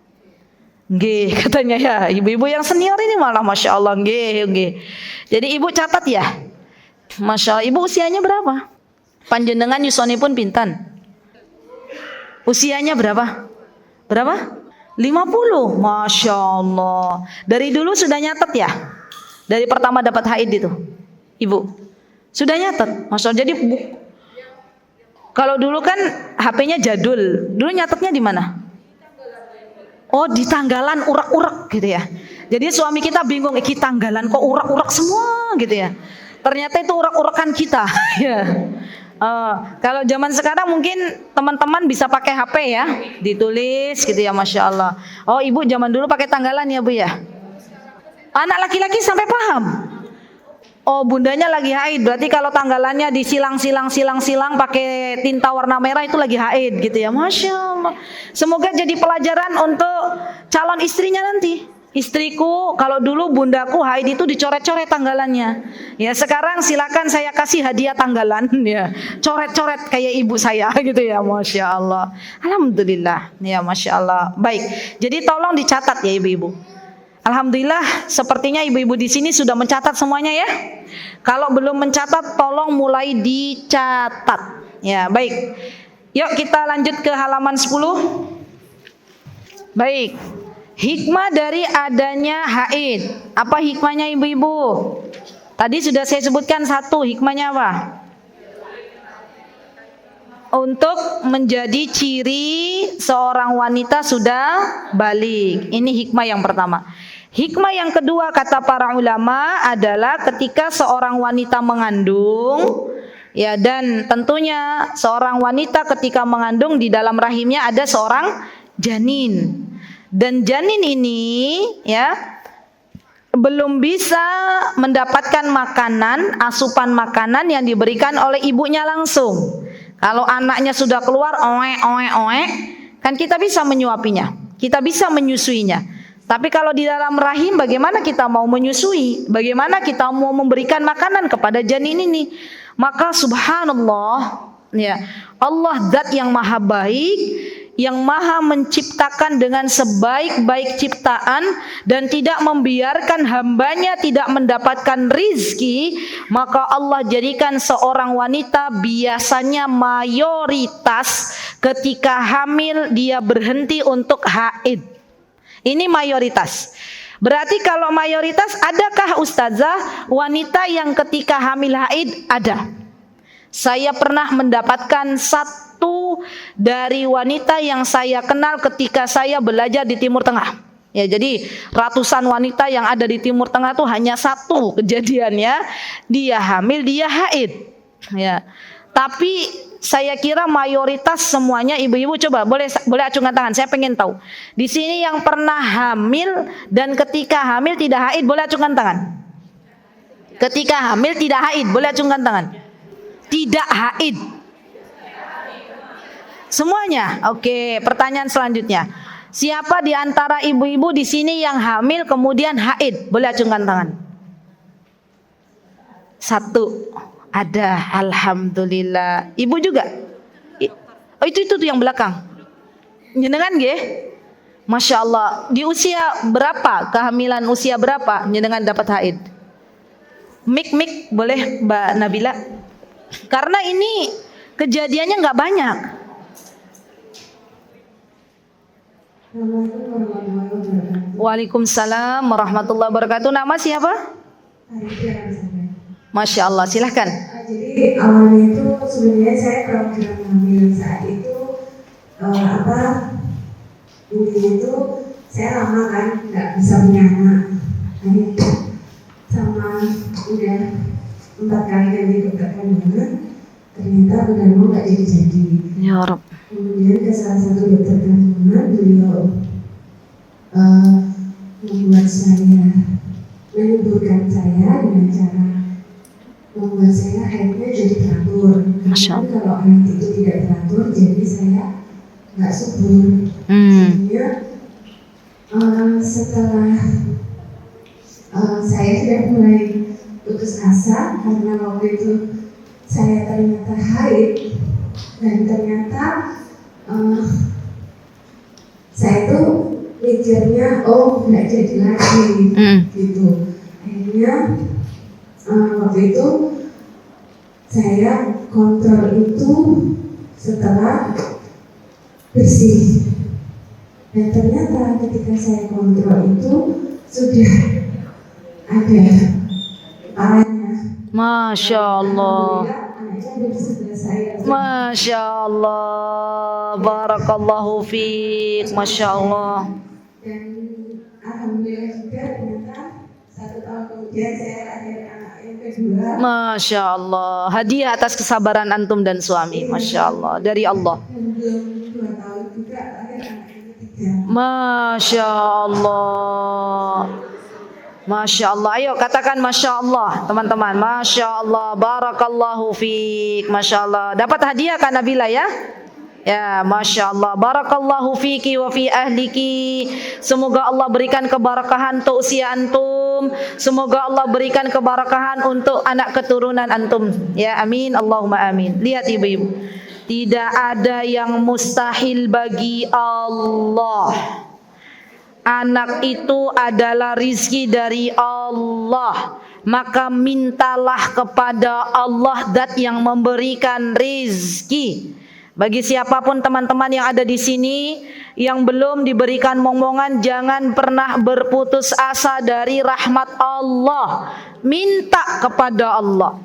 Nggih, katanya ya, ibu-ibu yang senior ini malah Masya Allah, nggih. Jadi ibu catat ya. Masya Allah, ibu usianya berapa? Panjenengan yusonipun pinten? Usianya berapa? Berapa? 50. Masya Allah. Dari dulu sudah nyatet ya? Dari pertama dapat haid itu, ibu sudah nyatet? Masya Allah. Jadi kalau dulu kan HP-nya jadul, dulu nyatetnya di mana? Oh, di tanggalan urak-urak gitu ya. Jadi suami kita bingung, tanggalan kok urak-urak semua gitu ya. Ternyata itu urak-urakan kita. Ya. Kalau zaman sekarang mungkin teman-teman bisa pakai HP ya, ditulis gitu ya, Masya Allah. Oh, ibu zaman dulu pakai tanggalan ya bu ya. Anak laki-laki sampai paham. Oh, bundanya lagi haid, berarti kalau tanggalannya disilang-silang pakai tinta warna merah itu lagi haid gitu ya, Masya Allah. Semoga jadi pelajaran untuk calon istrinya nanti. Istriku, kalau dulu bundaku haid itu dicoret-coret tanggalannya. Ya sekarang silakan saya kasih hadiah tanggalan ya. Coret-coret kayak ibu saya gitu ya, Masya Allah. Alhamdulillah ya, Masya Allah. Baik, jadi tolong dicatat ya ibu-ibu. Alhamdulillah sepertinya ibu-ibu di sini sudah mencatat semuanya ya. Kalau belum mencatat tolong mulai dicatat. Ya, baik. Yuk kita lanjut ke halaman 10. Baik. Hikmah dari adanya haid. Apa hikmahnya ibu-ibu? Tadi sudah saya sebutkan satu, hikmahnya apa? untuk menjadi ciri seorang wanita sudah balik. Ini hikmah yang pertama. Hikmah yang kedua kata para ulama adalah ketika seorang wanita mengandung, ya, dan tentunya seorang wanita ketika mengandung di dalam rahimnya ada seorang janin. Dan janin ini, ya, belum bisa mendapatkan makanan, asupan makanan yang diberikan oleh ibunya langsung. Kalau anaknya sudah keluar, kan kita bisa menyuapinya, kita bisa menyusuinya. Tapi kalau di dalam rahim, bagaimana kita mau menyusui? Bagaimana kita mau memberikan makanan kepada janin ini? Maka subhanallah, ya, Allah zat yang maha baik, yang maha menciptakan dengan sebaik-baik ciptaan dan tidak membiarkan hambanya tidak mendapatkan rizki, maka Allah jadikan seorang wanita biasanya mayoritas ketika hamil dia berhenti untuk haid. Ini mayoritas. Berarti kalau mayoritas, adakah ustazah wanita yang ketika hamil haid? Ada. Saya pernah mendapatkan satu dari wanita yang saya kenal ketika saya belajar di Timur Tengah. Ya, jadi ratusan wanita yang ada di Timur Tengah itu hanya satu kejadiannya, dia hamil, dia haid. Ya. Tapi saya kira mayoritas semuanya ibu-ibu, coba boleh acungkan tangan. Saya pengen tahu. Di sini yang pernah hamil dan ketika hamil tidak haid, boleh acungkan tangan. Ketika hamil tidak haid, boleh acungkan tangan. Tidak haid. Semuanya. Oke, pertanyaan selanjutnya. Siapa di antara ibu-ibu di sini yang hamil kemudian haid? Boleh acungkan tangan. Satu. Ada, alhamdulillah. Ibu juga? Oh, itu yang belakang. Nyenengan nggih? Masya Allah. Di usia berapa? Kehamilan usia berapa? Nyenengan dapat haid? Mik boleh Mbak Nabila? Karena ini kejadiannya nggak banyak. Waalaikumsalam warahmatullahi wabarakatuh. Nama siapa? Masya Allah, silahkan. Jadi awalnya itu sebenarnya saya program hamil saat itu intinya itu saya lama kan nggak bisa punya anak, sama udah 4 kali ganti dokter kandungan, ternyata udah mau nggak jadi. Ya Rob. Kemudian ke salah satu dokter kandungan, beliau membuat saya menyuburkan saya dengan cara membuat saya haidnya jadi teratur. Karena kalau haid itu tidak teratur, jadi saya nggak subur. Sehingga setelah saya sudah mulai putus asa karena waktu itu saya ternyata haid dan ternyata saya tuh mikirnya nggak jadi lagi gitu. Akhirnya waktu itu saya kontrol itu setelah bersih, dan ternyata ketika saya kontrol itu sudah ada kepalanya. Masya Allah. Anaknya ada di sebelah saya. Masya Allah. Barakallahu fiik. Masya Allah. Dan alhamdulillah juga ternyata 1 tahun kemudian saya lahir anak yang kedua. Masya Allah. Hadiah atas kesabaran antum dan suami. Masya Allah. Dari Allah. Dan belum 2 tahun juga lahir anak yang ketiga. Masya Allah. Masya Allah. Ayo katakan Masya Allah, teman-teman. Masya Allah. Barakallahu fiik. Masya Allah. Dapat hadiah kan Nabila ya? Ya, Masya Allah. Barakallahu fiki wa fi ahliki. Semoga Allah berikan keberkahan untuk usia antum. Semoga Allah berikan keberkahan untuk anak keturunan antum. Ya, amin. Allahumma amin. Lihat ibu-ibu. Tidak ada yang mustahil bagi Allah. Anak itu adalah rizki dari Allah. Maka mintalah kepada Allah zat yang memberikan rizki. Bagi siapapun teman-teman yang ada di sini yang belum diberikan momongan, jangan pernah berputus asa dari rahmat Allah. Minta kepada Allah.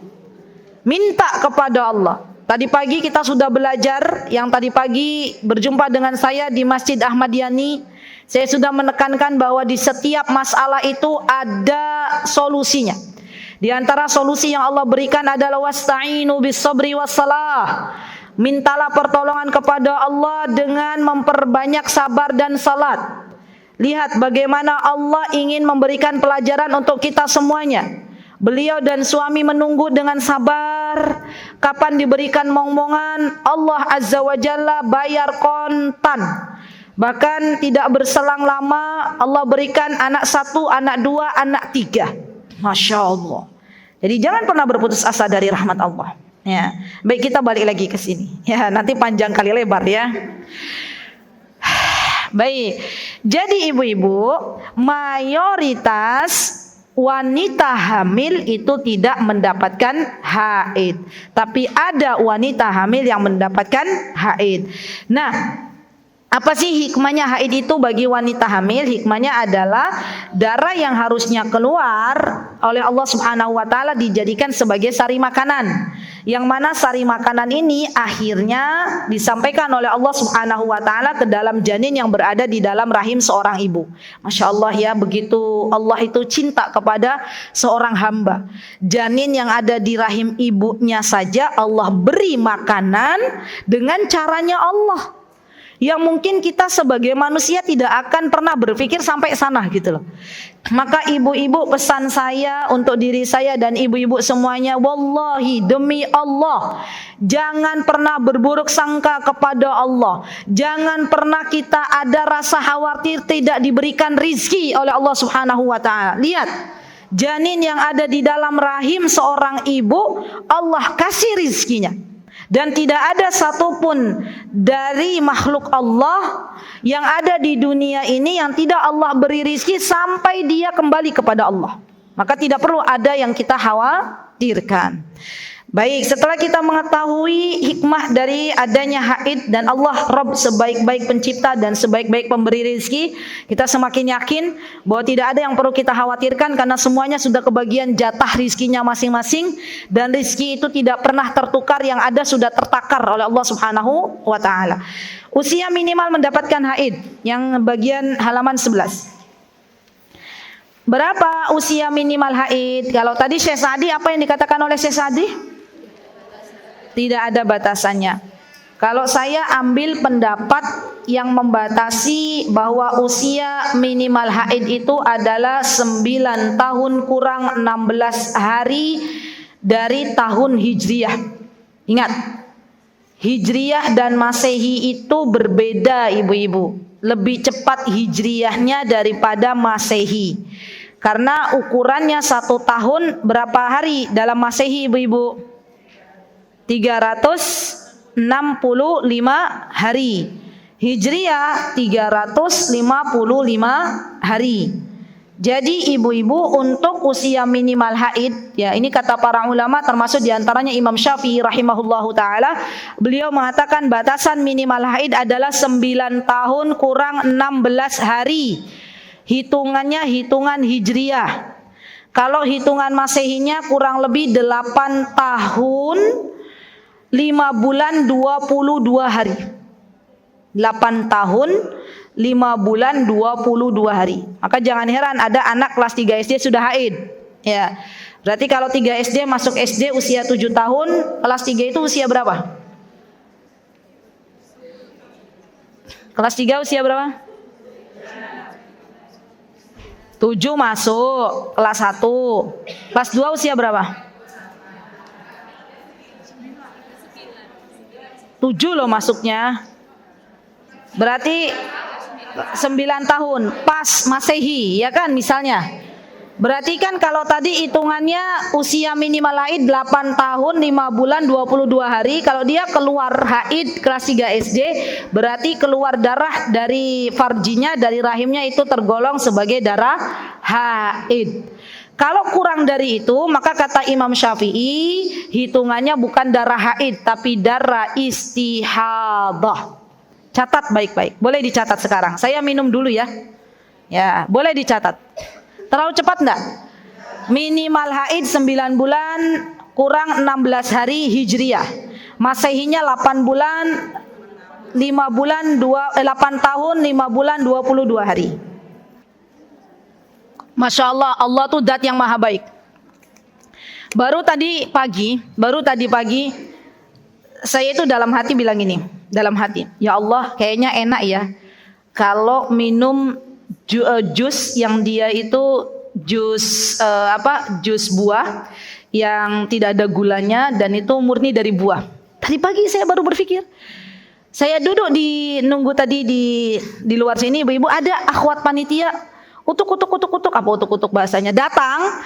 Minta kepada Allah. Tadi pagi kita sudah belajar, yang tadi pagi berjumpa dengan saya di Masjid Ahmad Yani, saya sudah menekankan bahwa di setiap masalah itu ada solusinya. Di antara solusi yang Allah berikan adalah wasta'inu bis sabri wassalah. Mintalah pertolongan kepada Allah dengan memperbanyak sabar dan salat. Lihat bagaimana Allah ingin memberikan pelajaran untuk kita semuanya. Beliau dan suami menunggu dengan sabar. Kapan diberikan momongan, Allah Azza wa Jalla bayar kontan. Bahkan tidak berselang lama Allah berikan anak 1, anak 2, anak 3. Masya Allah. Jadi jangan pernah berputus asa dari rahmat Allah. Ya, baik, kita balik lagi ke sini. Ya, nanti panjang kali lebar ya. Baik. Jadi ibu-ibu, mayoritas wanita hamil itu tidak mendapatkan haid, tapi ada wanita hamil yang mendapatkan haid. Nah, apa sih hikmahnya haid itu bagi wanita hamil? Hikmahnya adalah darah yang harusnya keluar oleh Allah Subhanahu wa taala dijadikan sebagai sari makanan. Yang mana sari makanan ini akhirnya disampaikan oleh Allah Subhanahu wa taala ke dalam janin yang berada di dalam rahim seorang ibu. Masya Allah ya, begitu Allah itu cinta kepada seorang hamba. Janin yang ada di rahim ibunya saja Allah beri makanan dengan caranya Allah, yang mungkin kita sebagai manusia tidak akan pernah berpikir sampai sana gitu loh. Maka ibu-ibu, pesan saya untuk diri saya dan ibu-ibu semuanya, wallahi demi Allah, jangan pernah berburuk sangka kepada Allah. Jangan pernah kita ada rasa khawatir tidak diberikan rizki oleh Allah Subhanahu wa taala. Lihat, janin yang ada di dalam rahim seorang ibu Allah kasih rizkinya. Dan tidak ada satupun dari makhluk Allah yang ada di dunia ini yang tidak Allah beri rizki sampai dia kembali kepada Allah. Maka tidak perlu ada yang kita khawatirkan. Baik, setelah kita mengetahui hikmah dari adanya haid dan Allah Rabb sebaik-baik pencipta dan sebaik-baik pemberi rizki, kita semakin yakin bahwa tidak ada yang perlu kita khawatirkan karena semuanya sudah kebagian jatah rizkinya masing-masing, dan rizki itu tidak pernah tertukar, yang ada sudah tertakar oleh Allah Subhanahu wa taala. Usia minimal mendapatkan haid yang bagian halaman 11. Berapa usia minimal haid? Kalau tadi Syekh Sa'di, apa yang dikatakan oleh Syekh Sa'di? Tidak ada batasannya. Kalau saya ambil pendapat yang membatasi bahwa usia minimal haid itu adalah 9 tahun kurang 16 hari dari tahun Hijriyah. Ingat, Hijriyah dan Masehi itu berbeda ibu-ibu. Lebih cepat Hijriyahnya daripada Masehi. Karena ukurannya 1 tahun berapa hari dalam Masehi ibu-ibu? 365 hari. Hijriyah 355 hari. Jadi ibu-ibu, untuk usia minimal haid, ya ini kata para ulama termasuk diantaranya Imam Syafi'i rahimahullahu ta'ala, beliau mengatakan batasan minimal haid adalah 9 tahun kurang 16 hari. Hitungannya hitungan Hijriyah. Kalau hitungan Masehinya kurang lebih 8 tahun 5 bulan 22 hari. 8 tahun 5 bulan 22 hari. Maka jangan heran ada anak kelas 3 SD sudah haid. Ya. Berarti kalau 3 SD masuk SD usia 7 tahun, kelas 3 itu usia berapa? Kelas 3 usia berapa? 7 masuk kelas 1. Kelas 2 usia berapa? 7 loh masuknya. Berarti 9 tahun pas Masehi, ya kan misalnya. Berarti kan kalau tadi hitungannya usia minimal haid 8 tahun 5 bulan 22 hari. Kalau dia keluar haid kelas 3 SD, berarti keluar darah dari farjinya, dari rahimnya itu tergolong sebagai darah haid. Kalau kurang dari itu, maka kata Imam Syafi'i, hitungannya bukan darah haid, tapi darah istihadah. Catat baik-baik. Boleh dicatat sekarang. Saya minum dulu ya. Ya, boleh dicatat. Terlalu cepat enggak? Minimal haid 9 bulan kurang 16 hari Hijriyah. Masehinya 8 bulan 5 bulan 8 tahun 5 bulan 22 hari. Masya Allah, Allah tuh zat yang maha baik. Baru tadi pagi saya itu dalam hati bilang ini, dalam hati, ya Allah kayaknya enak ya kalau minum jus yang dia itu jus buah yang tidak ada gulanya dan itu murni dari buah. Tadi pagi saya baru berpikir. Saya duduk nunggu tadi di luar sini, ibu-ibu ada akhwat panitia utuk bahasanya datang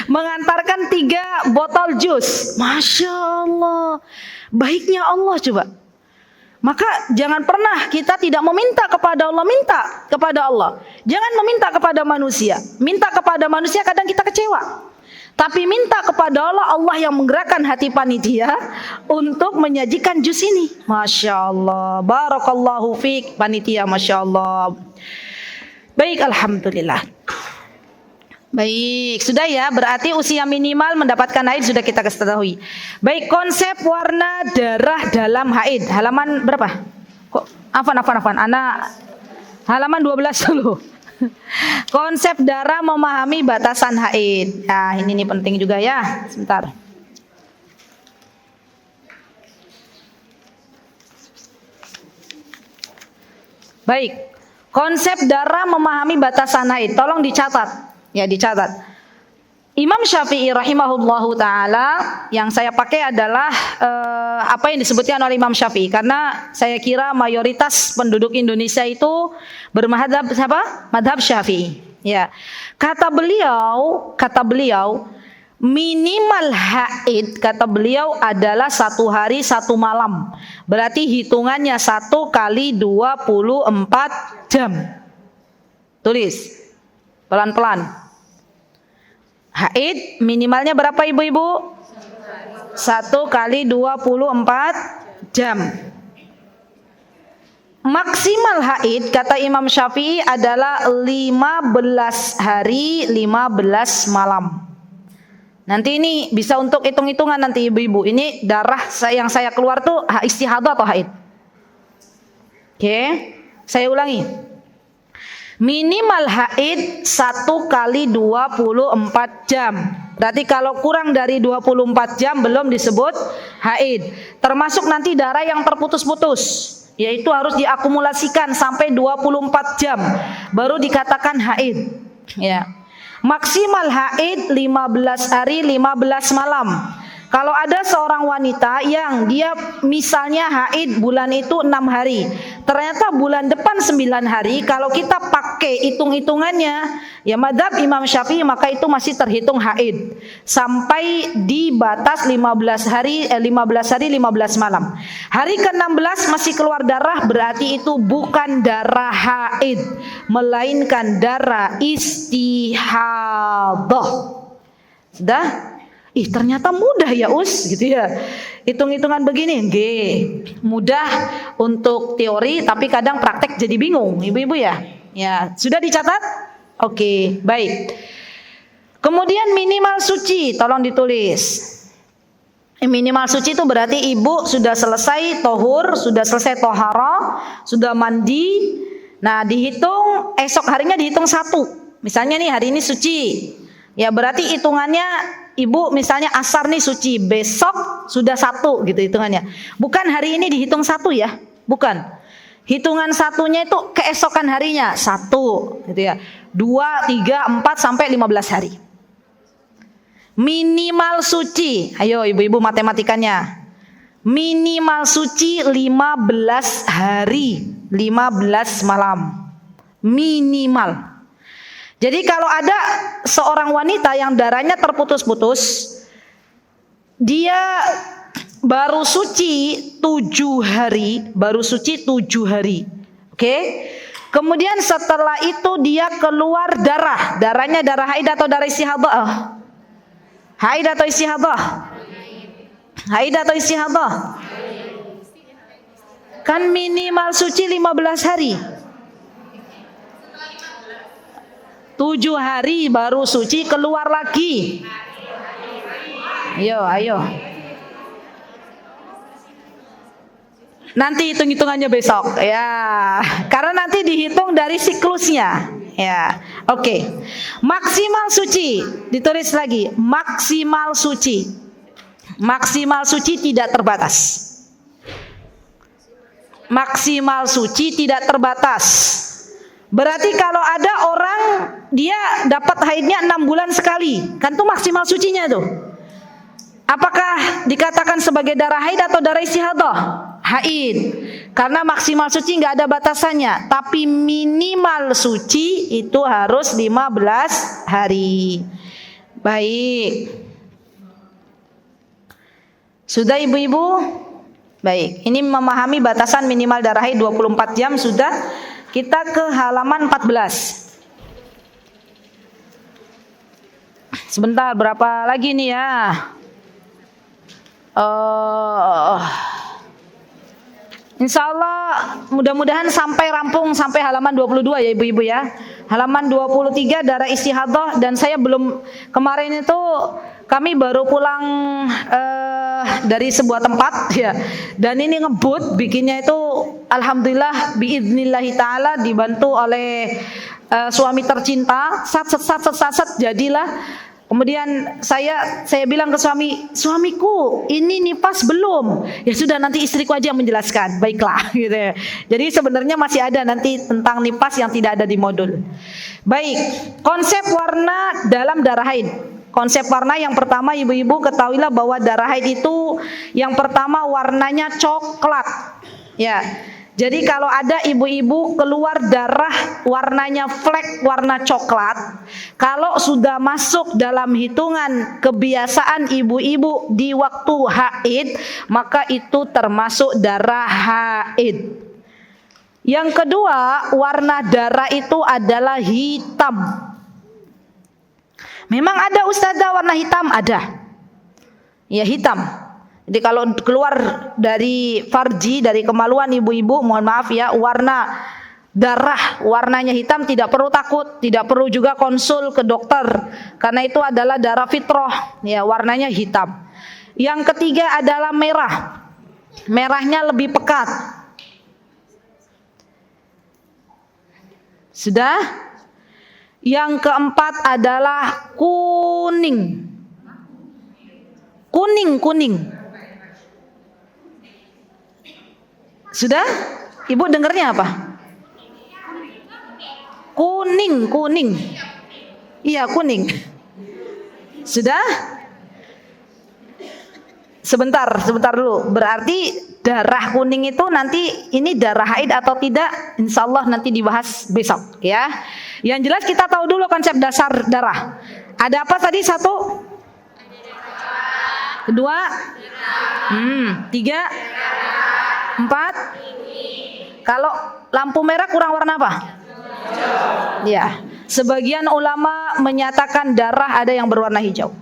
mengantarkan 3 botol jus. Masya Allah, baiknya Allah coba. Maka jangan pernah kita tidak meminta kepada Allah, minta kepada Allah. Jangan meminta kepada manusia. Minta kepada manusia kadang kita kecewa. Tapi minta kepada Allah, Allah yang menggerakkan hati panitia untuk menyajikan jus ini. Masya Allah, barakallahu fiik panitia, Masya Allah. Baik, alhamdulillah. Baik, sudah ya, berarti usia minimal mendapatkan haid sudah kita ketahui. Baik, konsep warna darah dalam haid. Halaman berapa? Kok afan. Anak halaman 12 dulu. Konsep darah memahami batasan haid. Nah, ini nih penting juga ya. Sebentar. Baik. Konsep darah memahami batasan haid. Tolong dicatat. Ya, dicatat. Imam Syafi'i rahimahullahu taala, yang saya pakai adalah apa yang disebutkan oleh Imam Syafi'i, karena saya kira mayoritas penduduk Indonesia itu bermadhab siapa? Madhab Syafi'i. Ya. Kata beliau minimal haid kata beliau adalah 1 hari 1 malam. Berarti hitungannya 1 kali 24 jam. Tulis pelan-pelan. Haid minimalnya berapa ibu-ibu? 1 kali 24 jam. Maksimal haid kata Imam Syafi'i adalah 15 hari 15 malam. Nanti ini bisa untuk hitung-hitungan nanti ibu-ibu. Ini darah yang saya keluar tuh istihadah atau haid. Oke, saya ulangi. Minimal haid 1 kali 24 jam. Berarti kalau kurang dari 24 jam belum disebut haid. Termasuk nanti darah yang terputus-putus, yaitu harus diakumulasikan sampai 24 jam baru dikatakan haid. Ya. Maksimal haid 15 hari 15 malam. Kalau ada seorang wanita yang dia misalnya haid bulan itu 6 hari, ternyata bulan depan 9 hari, kalau kita pakai hitung-hitungannya ya madhab Imam Syafi'i, maka itu masih terhitung haid sampai di batas 15 hari 15 malam. Hari ke-16 masih keluar darah, berarti itu bukan darah haid, melainkan darah istihadah. Sudah? Ternyata mudah ya gitu ya. Hitung-hitungan begini, mudah untuk teori, tapi kadang praktek jadi bingung, ibu-ibu ya. Ya, sudah dicatat? Oke, baik. Kemudian minimal suci, tolong ditulis. Minimal suci itu berarti ibu sudah selesai tohur, sudah selesai tohara, sudah mandi. Nah, dihitung esok harinya dihitung 1. Misalnya nih hari ini suci. Ya berarti hitungannya ibu misalnya asar nih suci, besok sudah 1 gitu hitungannya. Bukan hari ini dihitung 1 ya, bukan. Hitungan 1-nya itu keesokan harinya 1 gitu ya. 2, 3, 4 sampai 15 hari. Minimal suci, ayo ibu-ibu matematikanya. Minimal suci 15 hari, 15 malam. Minimal. Jadi kalau ada seorang wanita yang darahnya terputus-putus, dia baru suci 7 hari, Oke? Kemudian setelah itu dia keluar darah. Darahnya darah haid atau darah istihadah? Haid atau istihadah? Haid atau istihadah? Kan minimal suci 15 hari. 7 hari baru suci keluar lagi. Ayo. Nanti hitung-hitungannya besok ya. Karena nanti dihitung dari siklusnya ya. Oke. Maksimal suci, ditulis lagi, maksimal suci. Maksimal suci tidak terbatas. Maksimal suci tidak terbatas. Berarti kalau ada orang dia dapat haidnya 6 bulan sekali, kan tuh maksimal sucinya tuh. Apakah dikatakan sebagai darah haid atau darah istihadah? Haid. Karena maksimal suci nggak ada batasannya, tapi minimal suci itu harus 15 hari. Baik. Sudah ibu-ibu? Baik. Ini memahami batasan minimal darah haid 24 jam sudah. Kita ke halaman 14. Sebentar, berapa lagi nih ya? Insya Allah mudah-mudahan sampai rampung sampai halaman 22 ya ibu-ibu ya. Halaman 23 darah istihadah, dan saya belum, kemarin itu kami baru pulang dari sebuah tempat ya, dan ini ngebut bikinnya itu alhamdulillah biidnillahi ta'ala dibantu oleh suami tercinta. Sat jadilah. Kemudian saya bilang ke suamiku, ini nifas belum? Ya sudah, nanti istriku aja yang menjelaskan. Baiklah gitu ya. Jadi sebenarnya masih ada nanti tentang nifas yang tidak ada di modul. Baik, konsep warna dalam darah haid. Konsep warna yang pertama, ibu-ibu ketahuilah bahwa darah haid itu yang pertama warnanya coklat. Ya. Jadi kalau ada ibu-ibu keluar darah warnanya flek warna coklat, kalau sudah masuk dalam hitungan kebiasaan ibu-ibu di waktu haid, maka itu termasuk darah haid. Yang kedua, warna darah itu adalah hitam. Memang ada ustazah warna hitam? Ada. Ya, hitam. Jadi kalau keluar dari farji, dari kemaluan ibu-ibu, mohon maaf ya, warna darah warnanya hitam, tidak perlu takut, tidak perlu juga konsul ke dokter, karena itu adalah darah fitrah, ya, warnanya hitam. Yang ketiga adalah merah. Merahnya lebih pekat. Sudah? Yang keempat adalah kuning. Kuning. Sudah? Ibu dengarnya apa? Kuning. Iya, kuning. Sudah? Sebentar dulu. Berarti darah kuning itu nanti ini darah haid atau tidak? Insya Allah nanti dibahas besok ya. Yang jelas kita tahu dulu konsep dasar darah. Ada apa tadi? 1, 2, 3, 4. Kalau lampu merah kurang warna apa? Ya, sebagian ulama menyatakan darah ada yang berwarna hijau.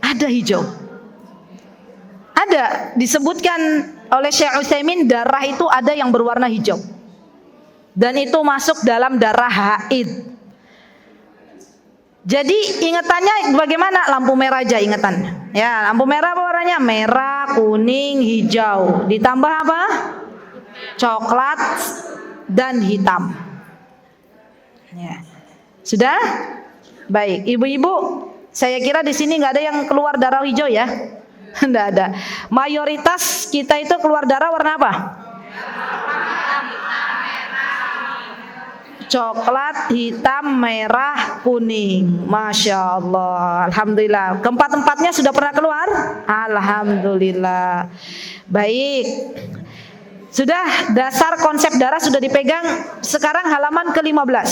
Ada hijau. Ada, disebutkan oleh Syekh Utsaimin darah itu ada yang berwarna hijau. Dan itu masuk dalam darah haid. Jadi ingatannya bagaimana? Lampu merah aja ingatannya. Ya, lampu merah apa warnanya? Merah, kuning, hijau. Ditambah apa? Coklat dan hitam. Ya. Sudah? Baik, ibu-ibu, saya kira di sini nggak ada yang keluar darah hijau ya? Nggak ada. Mayoritas kita itu keluar darah warna apa? Coklat, hitam, merah, kuning. Masya Allah, alhamdulillah. Keempat-empatnya sudah pernah keluar? Alhamdulillah. Baik. Sudah, dasar konsep darah sudah dipegang. Sekarang halaman ke-15.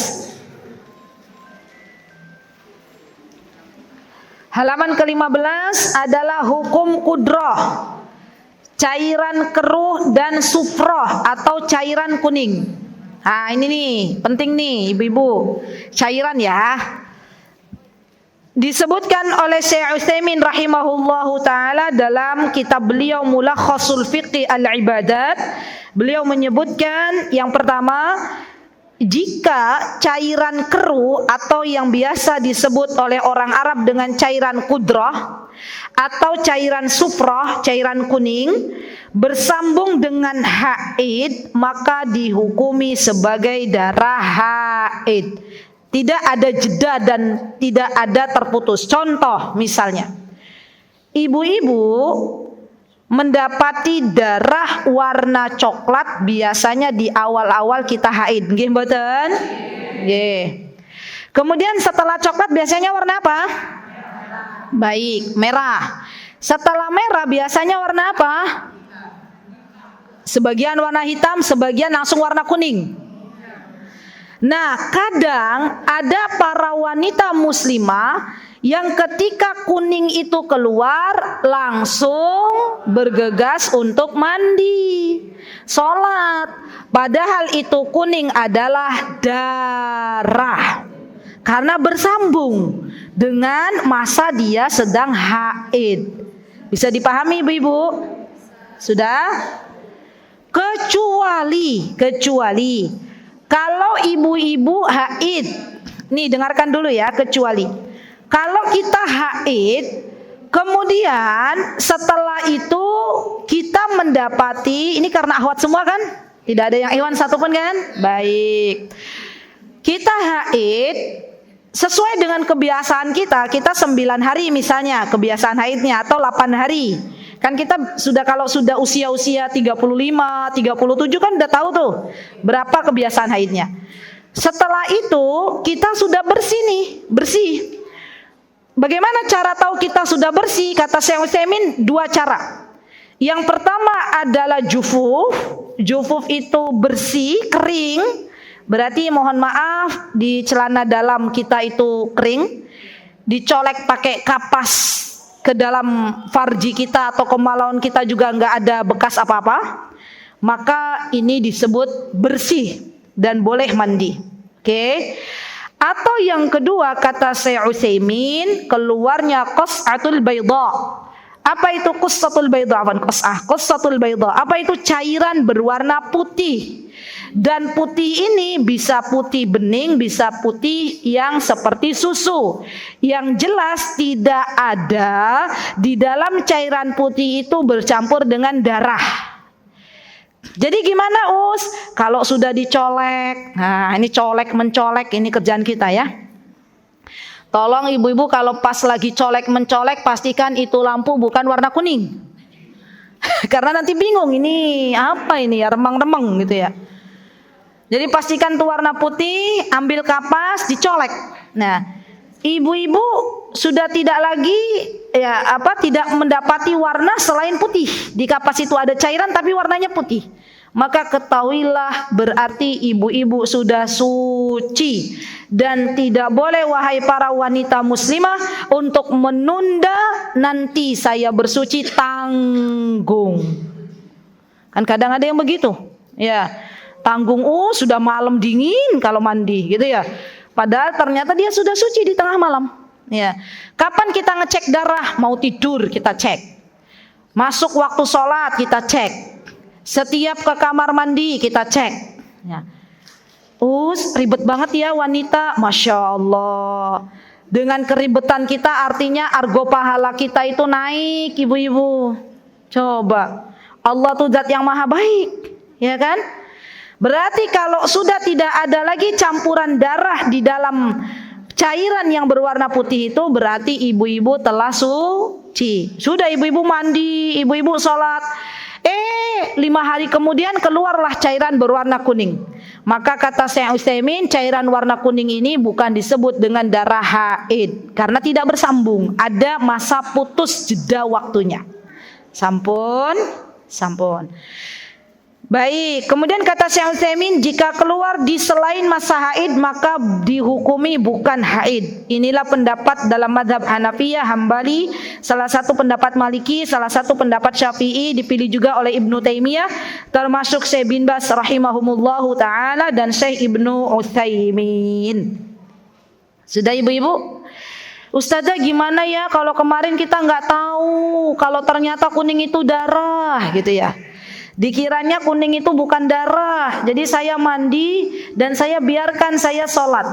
Halaman ke-15 adalah hukum kudroh, cairan keruh dan sufroh atau cairan kuning. Nah ini nih, penting nih ibu-ibu, cairan ya. Disebutkan oleh Syekh Utsaimin rahimahullahu ta'ala dalam kitab beliau Mulakhasul Fiqhi al-Ibadat. Beliau menyebutkan yang pertama, jika cairan keruh atau yang biasa disebut oleh orang Arab dengan cairan kudrah, atau cairan sufrah, cairan kuning, bersambung dengan haid, maka dihukumi sebagai darah haid. Tidak ada jeda dan tidak ada terputus. Contoh misalnya, ibu-ibu mendapati darah warna coklat biasanya di awal-awal kita haid. Nggih mboten? Nggih. Kemudian setelah coklat biasanya warna apa? Baik, merah. Setelah merah biasanya warna apa? Sebagian warna hitam, sebagian langsung warna kuning. Nah, kadang ada para wanita muslimah yang ketika kuning itu keluar langsung bergegas untuk mandi, sholat. Padahal itu kuning adalah darah, karena bersambung dengan masa dia sedang haid. Bisa dipahami ibu-ibu? Sudah? Kecuali kalau ibu-ibu haid. Nih dengarkan dulu ya, kecuali kalau kita haid, kemudian setelah itu kita mendapati, ini karena akhwat semua kan? Tidak ada yang ikhwan satupun kan? Baik. Kita haid sesuai dengan kebiasaan kita 9 hari misalnya kebiasaan haidnya, atau 8 hari. Kan kita sudah, kalau sudah usia-usia 35, 37 kan udah tahu tuh berapa kebiasaan haidnya. Setelah itu kita sudah bersih. Bagaimana cara tahu kita sudah bersih? Kata Syekh Utsaimin, 2 cara. Yang pertama adalah jufuf. Jufuf itu bersih, kering. Berarti mohon maaf, di celana dalam kita itu kering. Dicolek pakai kapas ke dalam farji kita atau kemaluan kita juga nggak ada bekas apa-apa, maka ini disebut bersih dan boleh mandi. Oke. Atau yang kedua kata Syekh Utsaimin, keluarnya qas'atul baydha. Apa itu qas'atul baydha? Qas'atul baydha. Apa itu? Cairan berwarna putih. Dan putih ini bisa putih bening, bisa putih yang seperti susu. Yang jelas tidak ada di dalam cairan putih itu bercampur dengan darah. Jadi gimana Us? Kalau sudah dicolek, nah ini colek mencolek, ini kerjaan kita ya. Tolong ibu-ibu kalau pas lagi colek mencolek pastikan itu lampu bukan warna kuning. Karena nanti bingung ini apa ini ya, remang-remang gitu ya. Jadi pastikan itu warna putih, ambil kapas, dicolek. Nah, ibu-ibu sudah tidak lagi tidak mendapati warna selain putih. Di kapas itu ada cairan tapi warnanya putih. Maka ketahuilah berarti ibu-ibu sudah suci. Dan tidak boleh wahai para wanita muslimah untuk menunda nanti saya bersuci, tanggung. Kan kadang ada yang begitu. Ya. Tanggung, sudah malam dingin kalau mandi gitu ya. Padahal ternyata dia sudah suci di tengah malam. Ya. Kapan kita ngecek darah? Mau tidur kita cek. Masuk waktu sholat kita cek. Setiap ke kamar mandi kita cek. Ya. Ribet banget ya wanita. Masya Allah. Dengan keribetan kita artinya argo pahala kita itu naik ibu-ibu. Coba. Allah tuh zat yang maha baik. Ya kan? Berarti kalau sudah tidak ada lagi campuran darah di dalam cairan yang berwarna putih itu, berarti ibu-ibu telah suci. Sudah ibu-ibu mandi, ibu-ibu sholat. 5 hari kemudian keluarlah cairan berwarna kuning. Maka kata Syekh Utsaimin, cairan warna kuning ini bukan disebut dengan darah haid, karena tidak bersambung. Ada masa putus jeda waktunya. Sampun. Baik, kemudian kata Syekh Utsaimin, jika keluar di selain masa haid maka dihukumi bukan haid. Inilah pendapat dalam mazhab Hanafiyah, Hambali, salah satu pendapat Maliki, salah satu pendapat Syafi'i, dipilih juga oleh Ibnu Taimiyah, termasuk Syekh bin Baz rahimahumullahu taala dan Syekh Ibnu Utsaimin. Sudah ibu-ibu? Ustazah gimana ya kalau kemarin kita nggak tahu kalau ternyata kuning itu darah gitu ya. Dikiranya kuning itu bukan darah, jadi saya mandi dan saya biarkan saya sholat.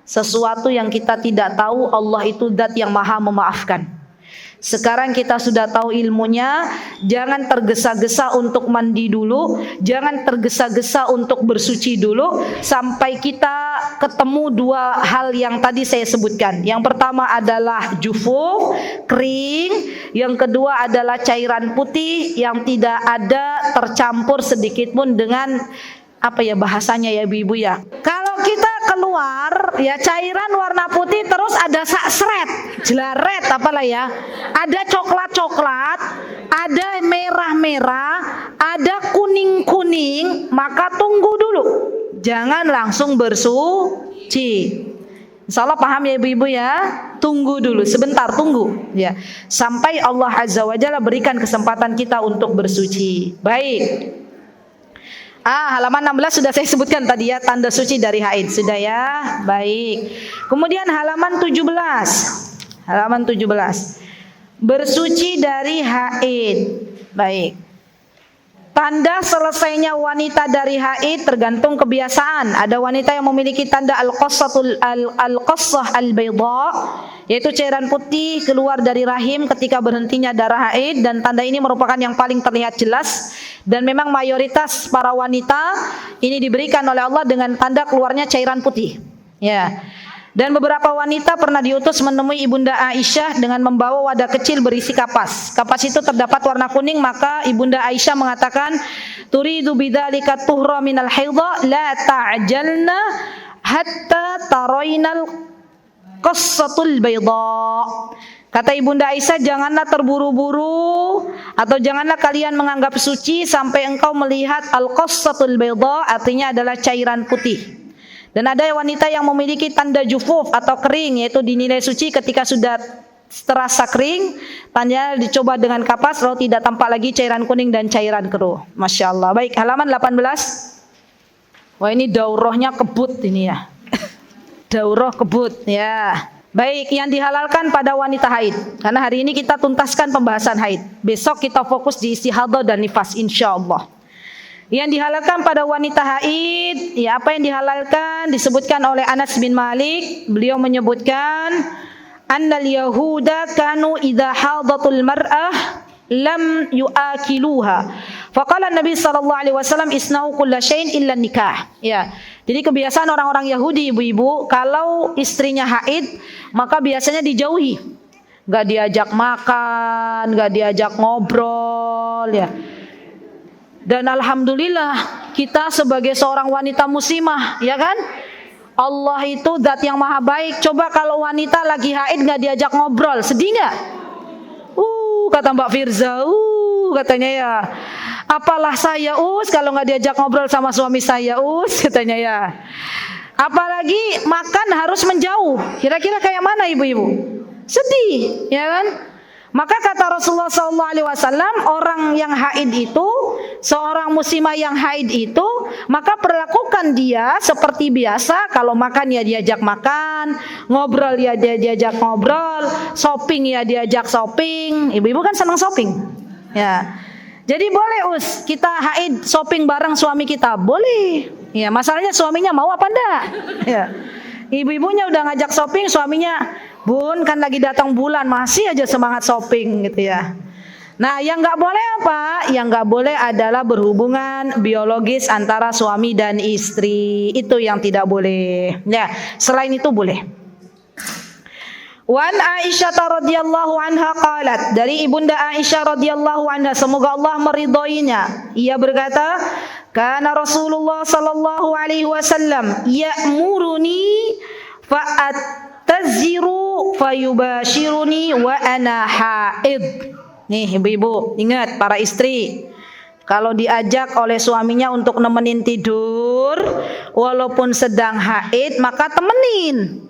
Sesuatu yang kita tidak tahu, Allah itu zat yang maha memaafkan. Sekarang kita sudah tahu ilmunya, jangan tergesa-gesa untuk mandi dulu, jangan tergesa-gesa untuk bersuci dulu, sampai kita ketemu dua hal yang tadi saya sebutkan. Yang pertama adalah jufuf, kering, yang kedua adalah cairan putih yang tidak ada tercampur sedikit pun dengan apa ya bahasanya ya ibu-ibu ya. Kalau kita keluar ya cairan warna putih terus ada seret, jelaret apalah ya. Ada coklat-coklat, ada merah-merah, ada kuning-kuning, maka tunggu dulu. Jangan langsung bersuci. Insyaallah paham ya ibu-ibu ya. Tunggu dulu, sebentar tunggu ya. Sampai Allah Azza wa Jalla berikan kesempatan kita untuk bersuci. Baik. Halaman 16 sudah saya sebutkan tadi ya, tanda suci dari haid. Sudah ya? Baik. Kemudian halaman 17. Halaman 17. Bersuci dari haid. Baik. Tanda selesainya wanita dari haid tergantung kebiasaan. Ada wanita yang memiliki tanda al-qassah al-bayda, yaitu cairan putih keluar dari rahim ketika berhentinya darah haid, dan tanda ini merupakan yang paling terlihat jelas, dan memang mayoritas para wanita ini diberikan oleh Allah dengan tanda keluarnya cairan putih. Ya. Dan beberapa wanita pernah diutus menemui Ibunda Aisyah dengan membawa wadah kecil berisi kapas. Kapas itu terdapat warna kuning, maka Ibunda Aisyah mengatakan, "Turidu bidzalika tuhra minal haidha la ta'jalna hatta tarainal qassatul bayda." Kata Ibunda Aisyah, janganlah terburu-buru atau janganlah kalian menganggap suci sampai engkau melihat al-qassatul bayda, artinya adalah cairan putih. Dan ada wanita yang memiliki tanda jufuf atau kering, yaitu dinilai suci ketika sudah terasa kering, tandanya dicoba dengan kapas lalu tidak tampak lagi cairan kuning dan cairan keruh. Masya Allah. Baik, halaman 18. Wah, ini daurahnya kebut ini ya. Daurah kebut ya. Baik, yang dihalalkan pada wanita haid. Karena hari ini kita tuntaskan pembahasan haid. Besok kita fokus di istihadah dan nifas insyaallah. Yang dihalalkan pada wanita haid, ya apa yang dihalalkan disebutkan oleh Anas bin Malik. Beliau menyebutkan, annal yahuda kanu idza hadatul mar'ah lam yuakiluha. Faqala Nabi sallallahu alaihi wasallam isna'u kulla syai'in illa nikah. Ya. Jadi kebiasaan orang-orang Yahudi ibu-ibu, kalau istrinya haid maka biasanya dijauhi. Enggak diajak makan, enggak diajak ngobrol ya. Dan alhamdulillah kita sebagai seorang wanita muslimah, ya kan? Allah itu zat yang maha baik. Coba kalau wanita lagi haid nggak diajak ngobrol, sedih nggak? Kata Mbak Firza, katanya ya. Apalah saya kalau nggak diajak ngobrol sama suami saya katanya ya. Apalagi makan harus menjauh. Kira-kira kayak mana ibu-ibu? Sedih, ya kan? Maka kata Rasulullah SAW, orang yang haid itu, seorang muslimah yang haid itu, maka perlakukan dia seperti biasa. Kalau makan ya diajak makan, ngobrol ya dia diajak ngobrol, shopping ya diajak shopping. Ibu-ibu kan senang shopping, ya. Jadi boleh kita haid shopping bareng suami kita, boleh. Ya, masalahnya suaminya mau apa enggak? Ya. Ibu-ibunya udah ngajak shopping, suaminya, "Bun, kan lagi datang bulan, masih aja semangat shopping," gitu ya. Nah, yang nggak boleh apa? Yang nggak boleh adalah berhubungan biologis antara suami dan istri. Itu yang tidak boleh. Ya, selain itu boleh. Wan Aisyah radhiyallahu anha qalat, dari Ibunda Aisyah radhiyallahu anha, semoga Allah meridhoinya, ia berkata, kana Rasulullah sallallahu alaihi wasallam ya'muruni fa'attaziru fayubashiruni wa ana haid. Nih ibu-ibu, ingat para istri, kalau diajak oleh suaminya untuk nemenin tidur walaupun sedang haid, maka temenin.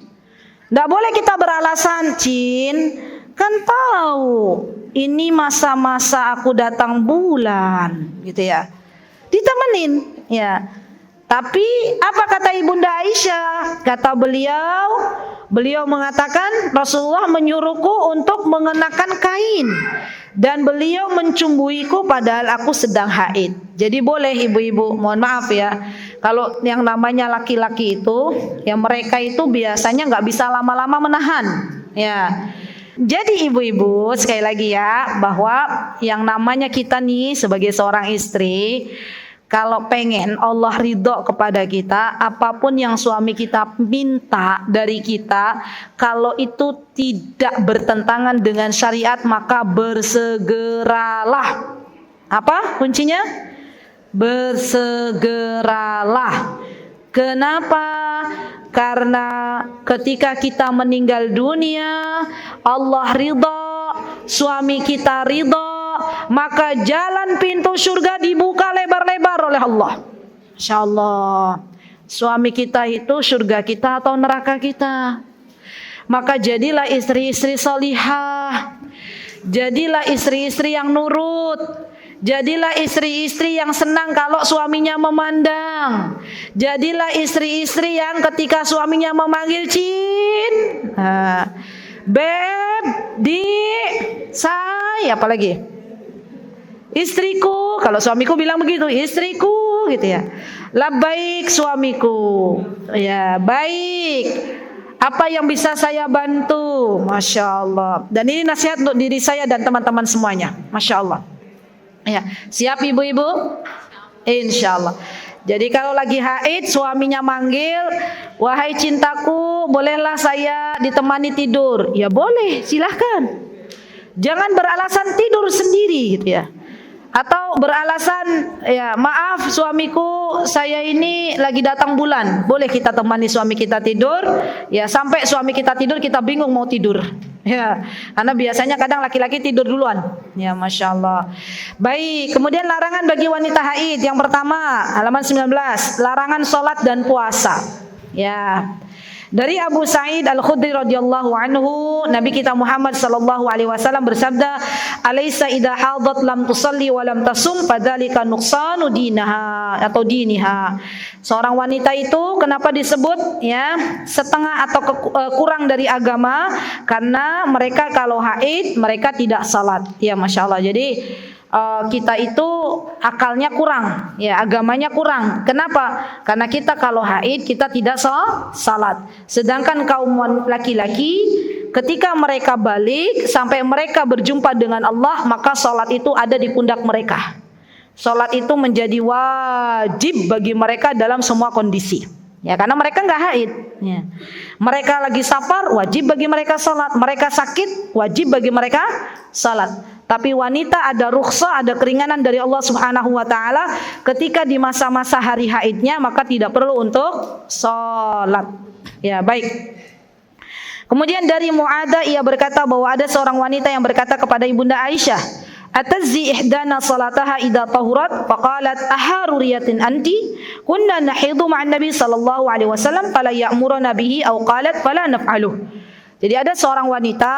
Nggak boleh kita beralasan, "Cin, kan tahu ini masa-masa aku datang bulan," gitu ya. Ditemenin, ya. Tapi apa kata Ibunda Aisyah? Kata beliau mengatakan, Rasulullah menyuruhku untuk mengenakan kain dan beliau mencumbuiku padahal aku sedang haid. Jadi boleh ibu-ibu, mohon maaf ya, kalau yang namanya laki-laki itu, ya mereka itu biasanya nggak bisa lama-lama menahan, ya. Jadi ibu-ibu sekali lagi ya, bahwa yang namanya kita nih sebagai seorang istri, kalau pengen Allah ridho kepada kita, apapun yang suami kita minta dari kita, kalau itu tidak bertentangan dengan syariat, maka bersegeralah. Apa kuncinya? Bersegeralah. Kenapa? Karena ketika kita meninggal dunia, Allah ridho, suami kita ridho, maka jalan pintu surga dibuka lebar-lebar oleh Allah. Insya Allah. Suami kita itu surga kita atau neraka kita. Maka jadilah istri-istri solihah. Jadilah istri-istri yang nurut. Jadilah istri-istri yang senang kalau suaminya memandang. Jadilah istri-istri yang ketika suaminya memanggil Cin, Beb, Di, Say, apa lagi? Istriku, kalau suamiku bilang begitu, istriku gitu ya. Labbaik suamiku. Ya, baik. Apa yang bisa saya bantu? Masya Allah. Dan ini nasihat untuk diri saya dan teman-teman semuanya. Masya Allah. Ya, siap ibu-ibu? Insya Allah. Jadi kalau lagi haid suaminya manggil, wahai cintaku, bolehlah saya ditemani tidur? Ya boleh, silahkan. Jangan beralasan tidur sendiri gitu ya. Atau beralasan, ya maaf suamiku, saya ini lagi datang bulan. Boleh kita temani suami kita tidur? Ya sampai suami kita tidur kita bingung mau tidur. Ya, karena biasanya kadang laki-laki tidur duluan. Ya, Masya Allah. Baik, kemudian larangan bagi wanita haid. Yang pertama, halaman 19, larangan sholat dan puasa. Ya. Dari Abu Sa'id Al-Khudri radhiyallahu anhu, Nabi kita Muhammad sallallahu alaihi wasallam bersabda, "Alaysa idza hadat lam tusalli wa lam tasum fadzalika nuqsanu dinaha atau diniha." Seorang wanita itu kenapa disebut ya setengah atau kurang dari agama? Karena mereka kalau haid mereka tidak salat. Ya, Masya Allah. Jadi kita itu akalnya kurang, ya agamanya kurang. Kenapa? Karena kita kalau haid kita tidak salat. Sedangkan kaum laki-laki ketika mereka balik sampai mereka berjumpa dengan Allah, maka salat itu ada di pundak mereka. Salat itu menjadi wajib bagi mereka dalam semua kondisi. Ya, karena mereka enggak haid. Ya. Mereka lagi safar, wajib bagi mereka salat. Mereka sakit, wajib bagi mereka salat. Tapi wanita ada rukhsah, ada keringanan dari Allah Subhanahu wa taala ketika di masa-masa hari haidnya, maka tidak perlu untuk salat. Ya, baik. Kemudian dari Mu'adah ia berkata bahwa ada seorang wanita yang berkata kepada Ibunda Aisyah, "Atazzi ihdana salataha idza tahurat?" Faqalat, "Aharuriyatin anti? Kunna nahidu ma'an Nabi sallallahu alaihi wasallam fala ya'muruna bihi aw qalat fala naf'aluh." Jadi ada seorang wanita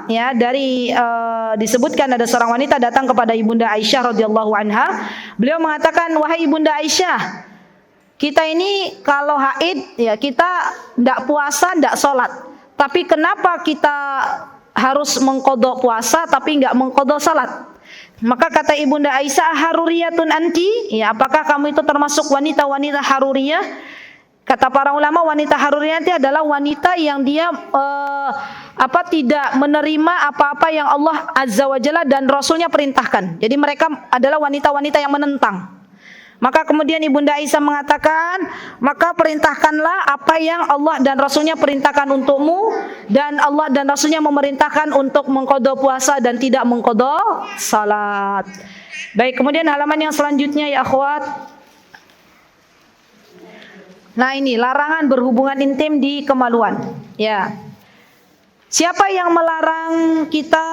ya disebutkan ada seorang wanita datang kepada Ibunda Aisyah radhiyallahu anha. Beliau mengatakan, "Wahai Ibunda Aisyah, kita ini kalau haid ya kita enggak puasa, enggak salat. Tapi kenapa kita harus mengqadha puasa tapi enggak mengqadha salat?" Maka kata Ibunda Aisyah, "Haruriyatun anti?" Ya, apakah kamu itu termasuk wanita-wanita haruriyah? Kata para ulama, wanita haruriyah itu adalah wanita yang dia tidak menerima apa-apa yang Allah Azza wa Jalla dan Rasulnya perintahkan. Jadi mereka adalah wanita-wanita yang menentang. Maka kemudian Ibunda Aisyah mengatakan, maka perintahkanlah apa yang Allah dan Rasulnya perintahkan untukmu, dan Allah dan Rasulnya memerintahkan untuk mengqadha puasa dan tidak mengqadha salat. Baik, kemudian halaman yang selanjutnya ya akhwat. Nah ini larangan berhubungan intim di kemaluan. Ya. Siapa yang melarang kita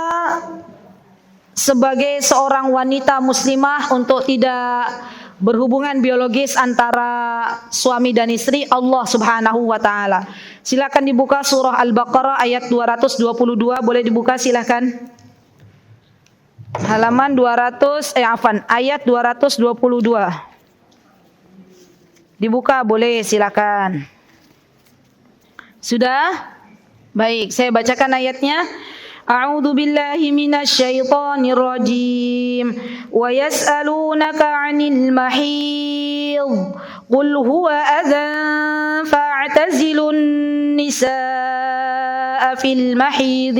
sebagai seorang wanita muslimah untuk tidak berhubungan biologis antara suami dan istri? Allah Subhanahu wa taala. Silakan dibuka surah Al-Baqarah ayat 222, boleh dibuka silakan. Halaman ayat 222. Dibuka boleh silakan. Sudah? Baik, saya bacakan ayatnya. A'udzu billahi minasyaitonir rajim. Wa yas'alunaka 'anil mahid. Qul huwa adzan fa'tazilun nisaa النساء في المحيض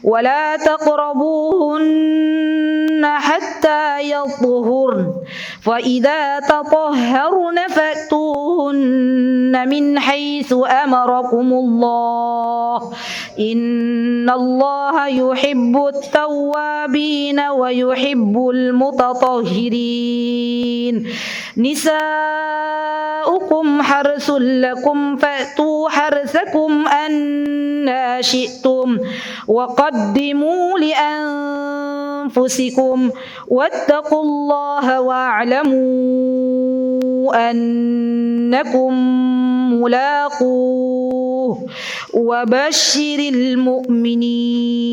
ولا تقربوهن حتى يطهرن فإذا تطهرن فأتوهن من حيث أمركم الله إن الله يحب التوابين ويحب المتطهرين نساؤكم حرث لكم فأتوا حرثكم أنى شئتم وقدموا لأنفسكم واتقوا الله واعلموا أنكم ملاقوه وبشر المؤمنين.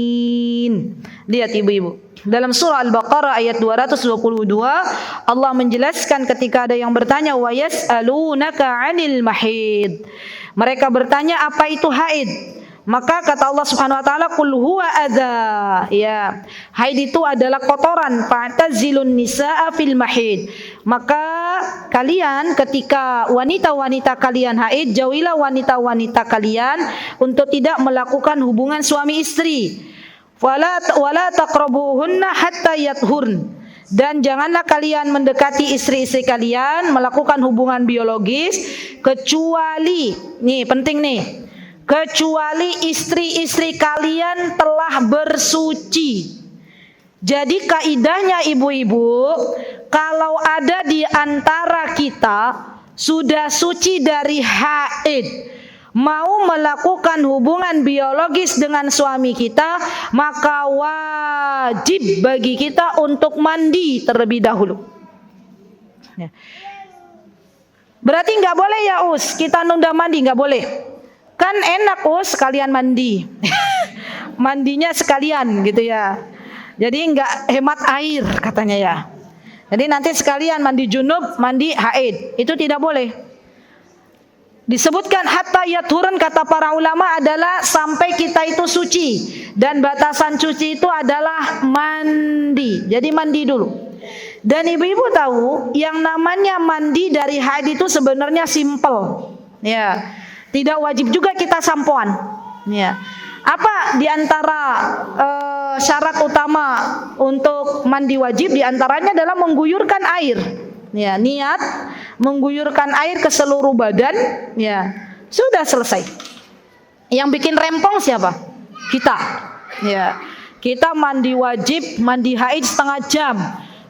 Lihat ibu-ibu, dalam surah Al-Baqarah ayat 222 Allah menjelaskan ketika ada yang bertanya wa yas'alunaka 'anil mahid. Mereka bertanya apa itu haid? Maka kata Allah Subhanahu wa taala qul huwa adza. Ya, haid itu adalah kotoran, fa'tazilun nisaa fil mahid. Maka kalian ketika wanita-wanita kalian haid, jauhilah wanita-wanita kalian untuk tidak melakukan hubungan suami istri. Wala taqrabuhunna hatta yathurn. Dan janganlah kalian mendekati istri-istri kalian melakukan hubungan biologis kecuali, nih penting nih, kecuali istri-istri kalian telah bersuci. Jadi kaidahnya ibu-ibu, kalau ada di antara kita sudah suci dari haid, mau melakukan hubungan biologis dengan suami kita, maka wajib bagi kita untuk mandi terlebih dahulu. Ya. Berarti nggak boleh ya Us, kita nunda mandi, nggak boleh. Kan enak Us, sekalian mandi. Mandinya sekalian gitu ya. Jadi nggak hemat air katanya ya. Jadi nanti sekalian mandi junub, mandi haid. Itu tidak boleh. Disebutkan hatta yathurun, kata para ulama adalah sampai kita itu suci. Dan batasan suci itu adalah mandi. Jadi mandi dulu. Dan ibu-ibu tahu yang namanya mandi dari haid itu sebenarnya simple. Ya. Tidak wajib juga kita sampoan. Ya. Apa diantara syarat utama untuk mandi wajib? Diantaranya adalah mengguyurkan air. Ya, niat mengguyurkan air ke seluruh badan, ya sudah selesai. Yang bikin rempong siapa? Kita. Ya, kita mandi wajib, mandi haid setengah jam.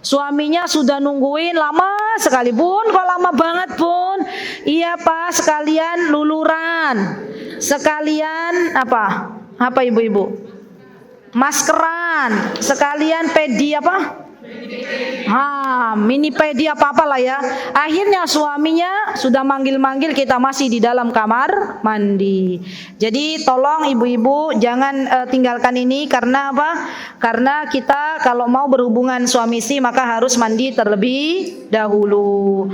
Suaminya sudah nungguin lama sekali, Bun, kok lama banget Bun? Iya Pak, sekalian luluran, sekalian apa? Apa ibu-ibu? Maskeran, sekalian pedi apa? Mini pedi apa-apalah ya. Akhirnya suaminya sudah manggil-manggil, kita masih di dalam kamar mandi. Jadi tolong ibu-ibu jangan tinggalkan ini. Karena apa? Karena kita kalau mau berhubungan suami istri maka harus mandi terlebih dahulu.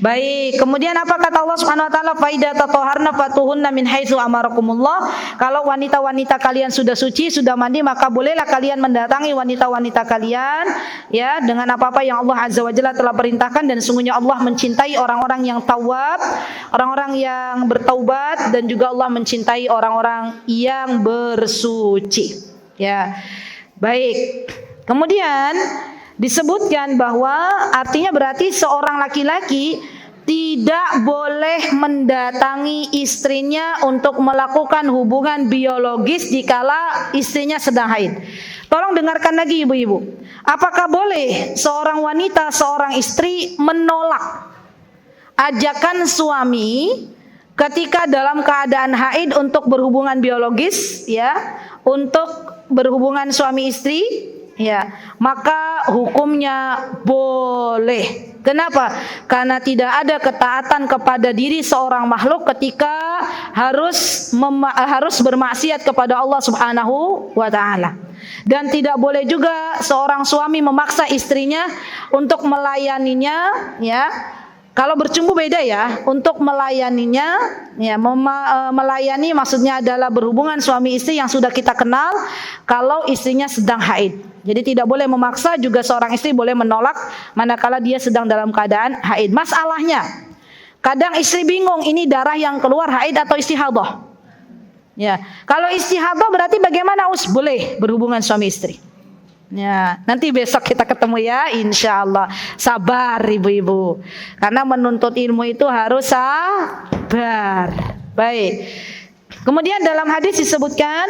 Baik, kemudian apa kata Allah Subhanahu wa taala? Fa idza tatahharna fatuhunna min haitsu amarakumullah. Kalau wanita-wanita kalian sudah suci, sudah mandi, maka bolehlah kalian mendatangi wanita-wanita kalian ya dengan apa-apa yang Allah Azza wa Jalla telah perintahkan. Dan sungguhnya Allah mencintai orang-orang yang tawab, orang-orang yang bertaubat, dan juga Allah mencintai orang-orang yang bersuci. Ya. Baik. Kemudian disebutkan bahwa artinya berarti seorang laki-laki tidak boleh mendatangi istrinya untuk melakukan hubungan biologis dikala istrinya sedang haid. Tolong dengarkan lagi ibu-ibu. Apakah boleh seorang wanita, seorang istri menolak ajakan suami ketika dalam keadaan haid untuk berhubungan biologis, ya, untuk berhubungan suami istri, ya, maka hukumnya boleh. Kenapa? Karena tidak ada ketaatan kepada diri seorang makhluk ketika harus bermaksiat kepada Allah Subhanahu wa taala. Dan tidak boleh juga seorang suami memaksa istrinya untuk melayaninya, ya. Kalau bercumbu beda ya, untuk melayaninya, ya, melayani maksudnya adalah berhubungan suami istri yang sudah kita kenal kalau istrinya sedang haid. Jadi tidak boleh memaksa, juga seorang istri boleh menolak manakala dia sedang dalam keadaan haid. Masalahnya, Kadang istri bingung, ini darah yang keluar haid atau istihadah. Ya, kalau istihadah berarti bagaimana Boleh berhubungan suami istri. Ya, nanti besok kita ketemu ya, insya Allah. Sabar ibu-ibu, karena menuntut ilmu itu harus sabar. Baik. Kemudian dalam hadis disebutkan,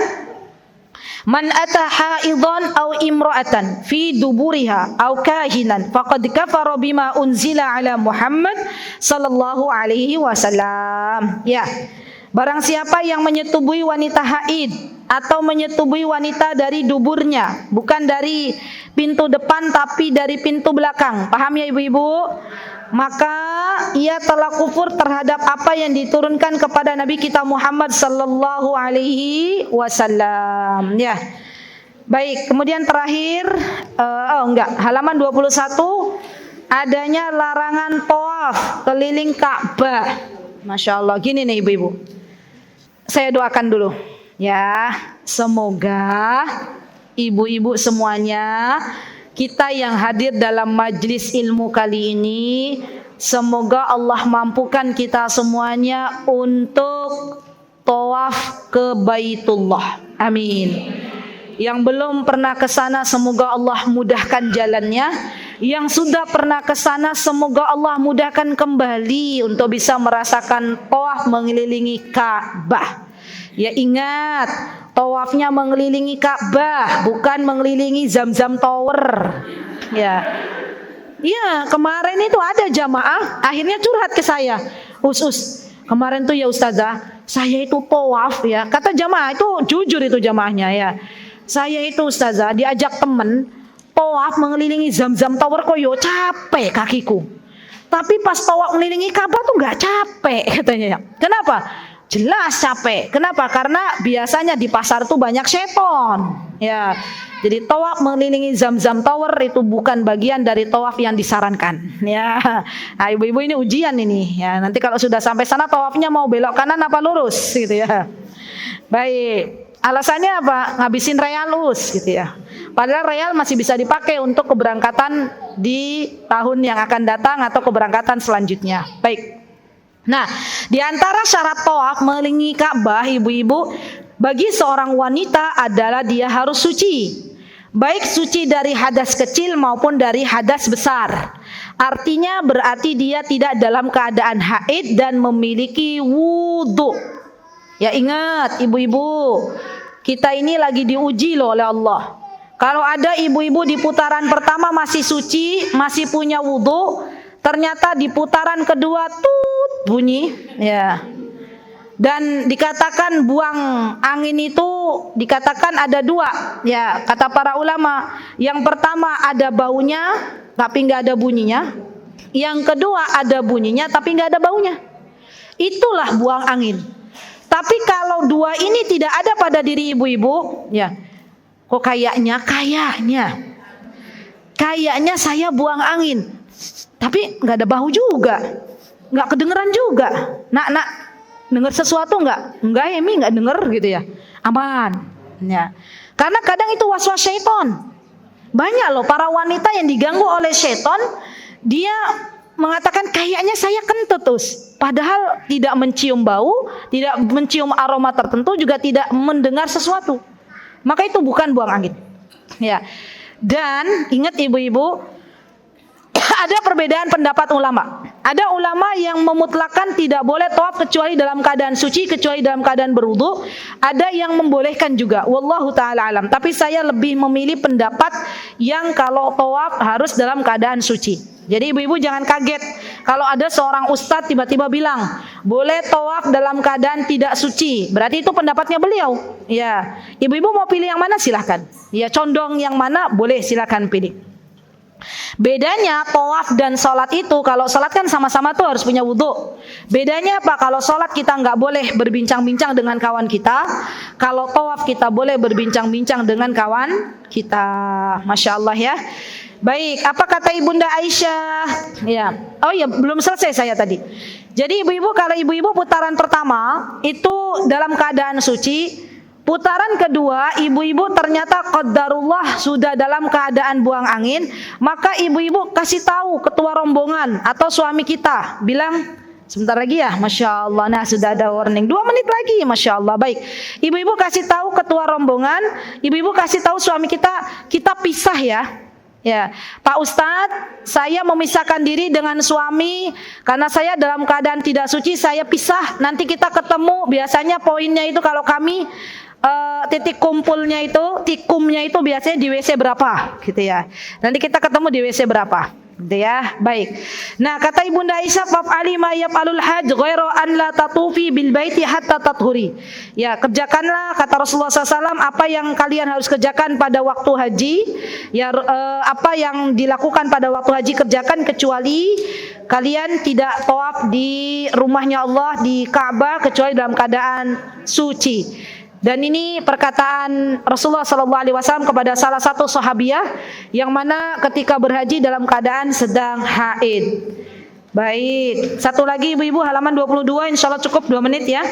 man ata haidhan aw imra'atan fi duburiha aw kahinan faqad kafara bima unzila ala Muhammad sallallahu alaihi wasallam. Ya. Barang siapa yang menyetubui wanita haid atau menyetubui wanita dari duburnya, bukan dari pintu depan tapi dari pintu belakang. Paham ya ibu-ibu? Maka ia telah kufur terhadap apa yang diturunkan kepada Nabi kita Muhammad sallallahu alaihi wasallam. Ya. Baik, kemudian terakhir halaman 21 adanya larangan tawaf keliling Ka'bah. Masya Allah, gini nih ibu-ibu. Saya doakan dulu ya, semoga ibu-ibu semuanya, kita yang hadir dalam majlis ilmu kali ini, semoga Allah mampukan kita semuanya untuk tawaf ke Baitullah. Amin. Yang belum pernah ke sana, semoga Allah mudahkan jalannya. Yang sudah pernah ke sana, semoga Allah mudahkan kembali untuk bisa merasakan tawaf mengelilingi Ka'bah. Ya ingat, tawafnya mengelilingi Ka'bah, bukan mengelilingi Zamzam Tower. Ya, kemarin itu ada jamaah akhirnya curhat ke saya. Kemarin tuh ya Ustazah, saya itu tawaf ya. Kata jamaah itu, jujur itu jamaahnya ya. Saya itu Ustazah diajak temen tawaf mengelilingi Zamzam Tower koyo capek kakiku. Tapi pas tawaf mengelilingi Ka'bah tuh nggak capek katanya ya. Kenapa? Jelas capek. Kenapa? Karena biasanya di pasar tuh banyak seton. Ya. Jadi tawaf mengelilingi Zamzam Tower itu bukan bagian dari tawaf yang disarankan. Ya. Nah, ibu-ibu ini ujian ini. Ya, nanti kalau sudah sampai sana tawafnya mau belok kanan apa lurus gitu ya. Baik. Alasannya apa? Ngabisin realus gitu ya. Padahal real masih bisa dipakai untuk keberangkatan di tahun yang akan datang atau keberangkatan selanjutnya. Baik. Nah, di antara syarat tawaf mengelilingi Ka'bah ibu-ibu, bagi seorang wanita adalah dia harus suci. Baik suci dari hadas kecil maupun dari hadas besar. Artinya berarti dia tidak dalam keadaan haid dan memiliki wudu. Ya ingat ibu-ibu, kita ini lagi diuji loh oleh Allah. Kalau ada ibu-ibu di putaran pertama masih suci, masih punya wudu, ternyata di putaran kedua bunyi ya. Dan dikatakan buang angin itu dikatakan ada dua ya, kata para ulama. Yang pertama ada baunya tapi nggak ada bunyinya. Yang kedua ada bunyinya tapi nggak ada baunya. Itulah buang angin. Tapi kalau dua ini tidak ada pada diri ibu-ibu ya, kok kayaknya saya buang angin tapi nggak ada bau juga, nggak kedengeran juga. Nak dengar sesuatu nggak? Nggak nggak denger gitu ya. Aman. Ya. Karena kadang itu waswas syaiton. Banyak loh para wanita yang diganggu oleh syaiton. Dia mengatakan kayaknya saya kentut terus. Padahal tidak mencium bau, tidak mencium aroma tertentu, juga tidak mendengar sesuatu. Maka itu bukan buang angin. Ya. Dan ingat ibu-ibu, ada perbedaan pendapat ulama. Ada ulama yang memutlakan tidak boleh tawaf kecuali dalam keadaan suci, kecuali dalam keadaan berwudu. Ada yang membolehkan juga. Wallahu ta'ala alam. Tapi saya lebih memilih pendapat yang kalau tawaf harus dalam keadaan suci. Jadi ibu-ibu jangan kaget kalau ada seorang ustadz tiba-tiba bilang boleh tawaf dalam keadaan tidak suci. Berarti itu pendapatnya beliau. Ya, ibu-ibu mau pilih yang mana silahkan. Ya, condong yang mana boleh silahkan pilih. Bedanya tawaf dan sholat itu, kalau sholat kan sama-sama tuh harus punya wudhu. Bedanya apa? Kalau sholat kita nggak boleh berbincang-bincang dengan kawan kita. Kalau tawaf kita boleh berbincang-bincang dengan kawan kita. Masya Allah ya. Baik, apa kata Ibunda Aisyah? Ya, oh ya belum selesai saya tadi. Jadi ibu-ibu, kalau ibu-ibu putaran pertama itu dalam keadaan suci. Putaran kedua, ibu-ibu ternyata qadarullah sudah dalam keadaan buang angin, maka ibu-ibu kasih tahu ketua rombongan atau suami kita, bilang Sebentar lagi ya, Masya Allah. Nah, sudah ada warning, 2 menit lagi, Masya Allah. Baik, ibu-ibu kasih tahu ketua rombongan, ibu-ibu kasih tahu suami kita pisah ya. Ya, Pak Ustadz, saya memisahkan diri dengan suami karena saya dalam keadaan tidak suci, saya pisah. Nanti kita ketemu, biasanya poinnya itu kalau kami titik kumpulnya itu, tikumnya itu biasanya di WC berapa, gitu ya. Nanti kita ketemu di WC berapa. Gitu ya. Baik. Nah, kata Ibunda Aisyah, "Fa'ali ma yaf'alul hajj ghairu an la tatufi bil baiti hatta tathuri." Ya, kerjakanlah kata Rasulullah SAW apa yang kalian harus kerjakan pada waktu haji. Ya, apa yang dilakukan pada waktu haji kerjakan kecuali kalian tidak tawaf di rumahnya Allah di Ka'bah kecuali dalam keadaan suci. Dan ini perkataan Rasulullah SAW kepada salah satu sahabiah yang mana ketika berhaji dalam keadaan sedang haid. Baik, satu lagi ibu-ibu, halaman 22, insya Allah cukup 2 menit ya.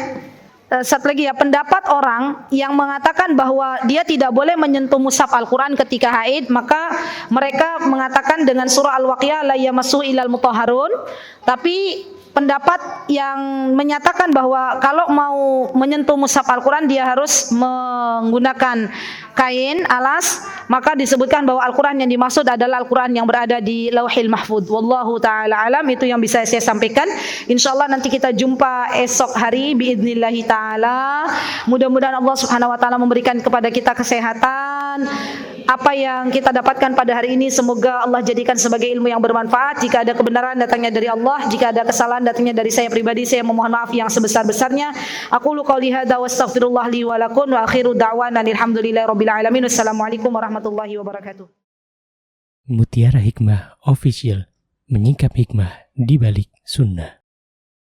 Satu lagi ya, pendapat orang yang mengatakan bahwa dia tidak boleh menyentuh mushaf Al-Quran ketika haid, maka mereka mengatakan dengan surah Al-Waqiah la yamassu ilal mutahharun. Tapi pendapat yang menyatakan bahwa kalau mau menyentuh mushaf Al-Quran dia harus menggunakan kain alas, maka disebutkan bahwa Al-Quran yang dimaksud adalah Al-Quran yang berada di Lauhil Mahfudz. Wallahu ta'ala alam, itu yang bisa saya sampaikan. InsyaAllah nanti kita jumpa esok hari biidnillahi ta'ala. Mudah-mudahan Allah subhanahu wa ta'ala memberikan kepada kita kesehatan. Apa yang kita dapatkan pada hari ini semoga Allah jadikan sebagai ilmu yang bermanfaat. Jika ada kebenaran datangnya dari Allah, jika ada kesalahan datangnya dari saya pribadi, saya memohon maaf yang sebesar-besarnya. Aqulu qouli hadza wa astaghfirullah li wa lakum wa akhiru da'wana alhamdulillahirabbil alamin. Wassalamualaikum warahmatullahi wabarakatuh. Mutiara Hikmah Official, menyingkap hikmah di balik sunnah.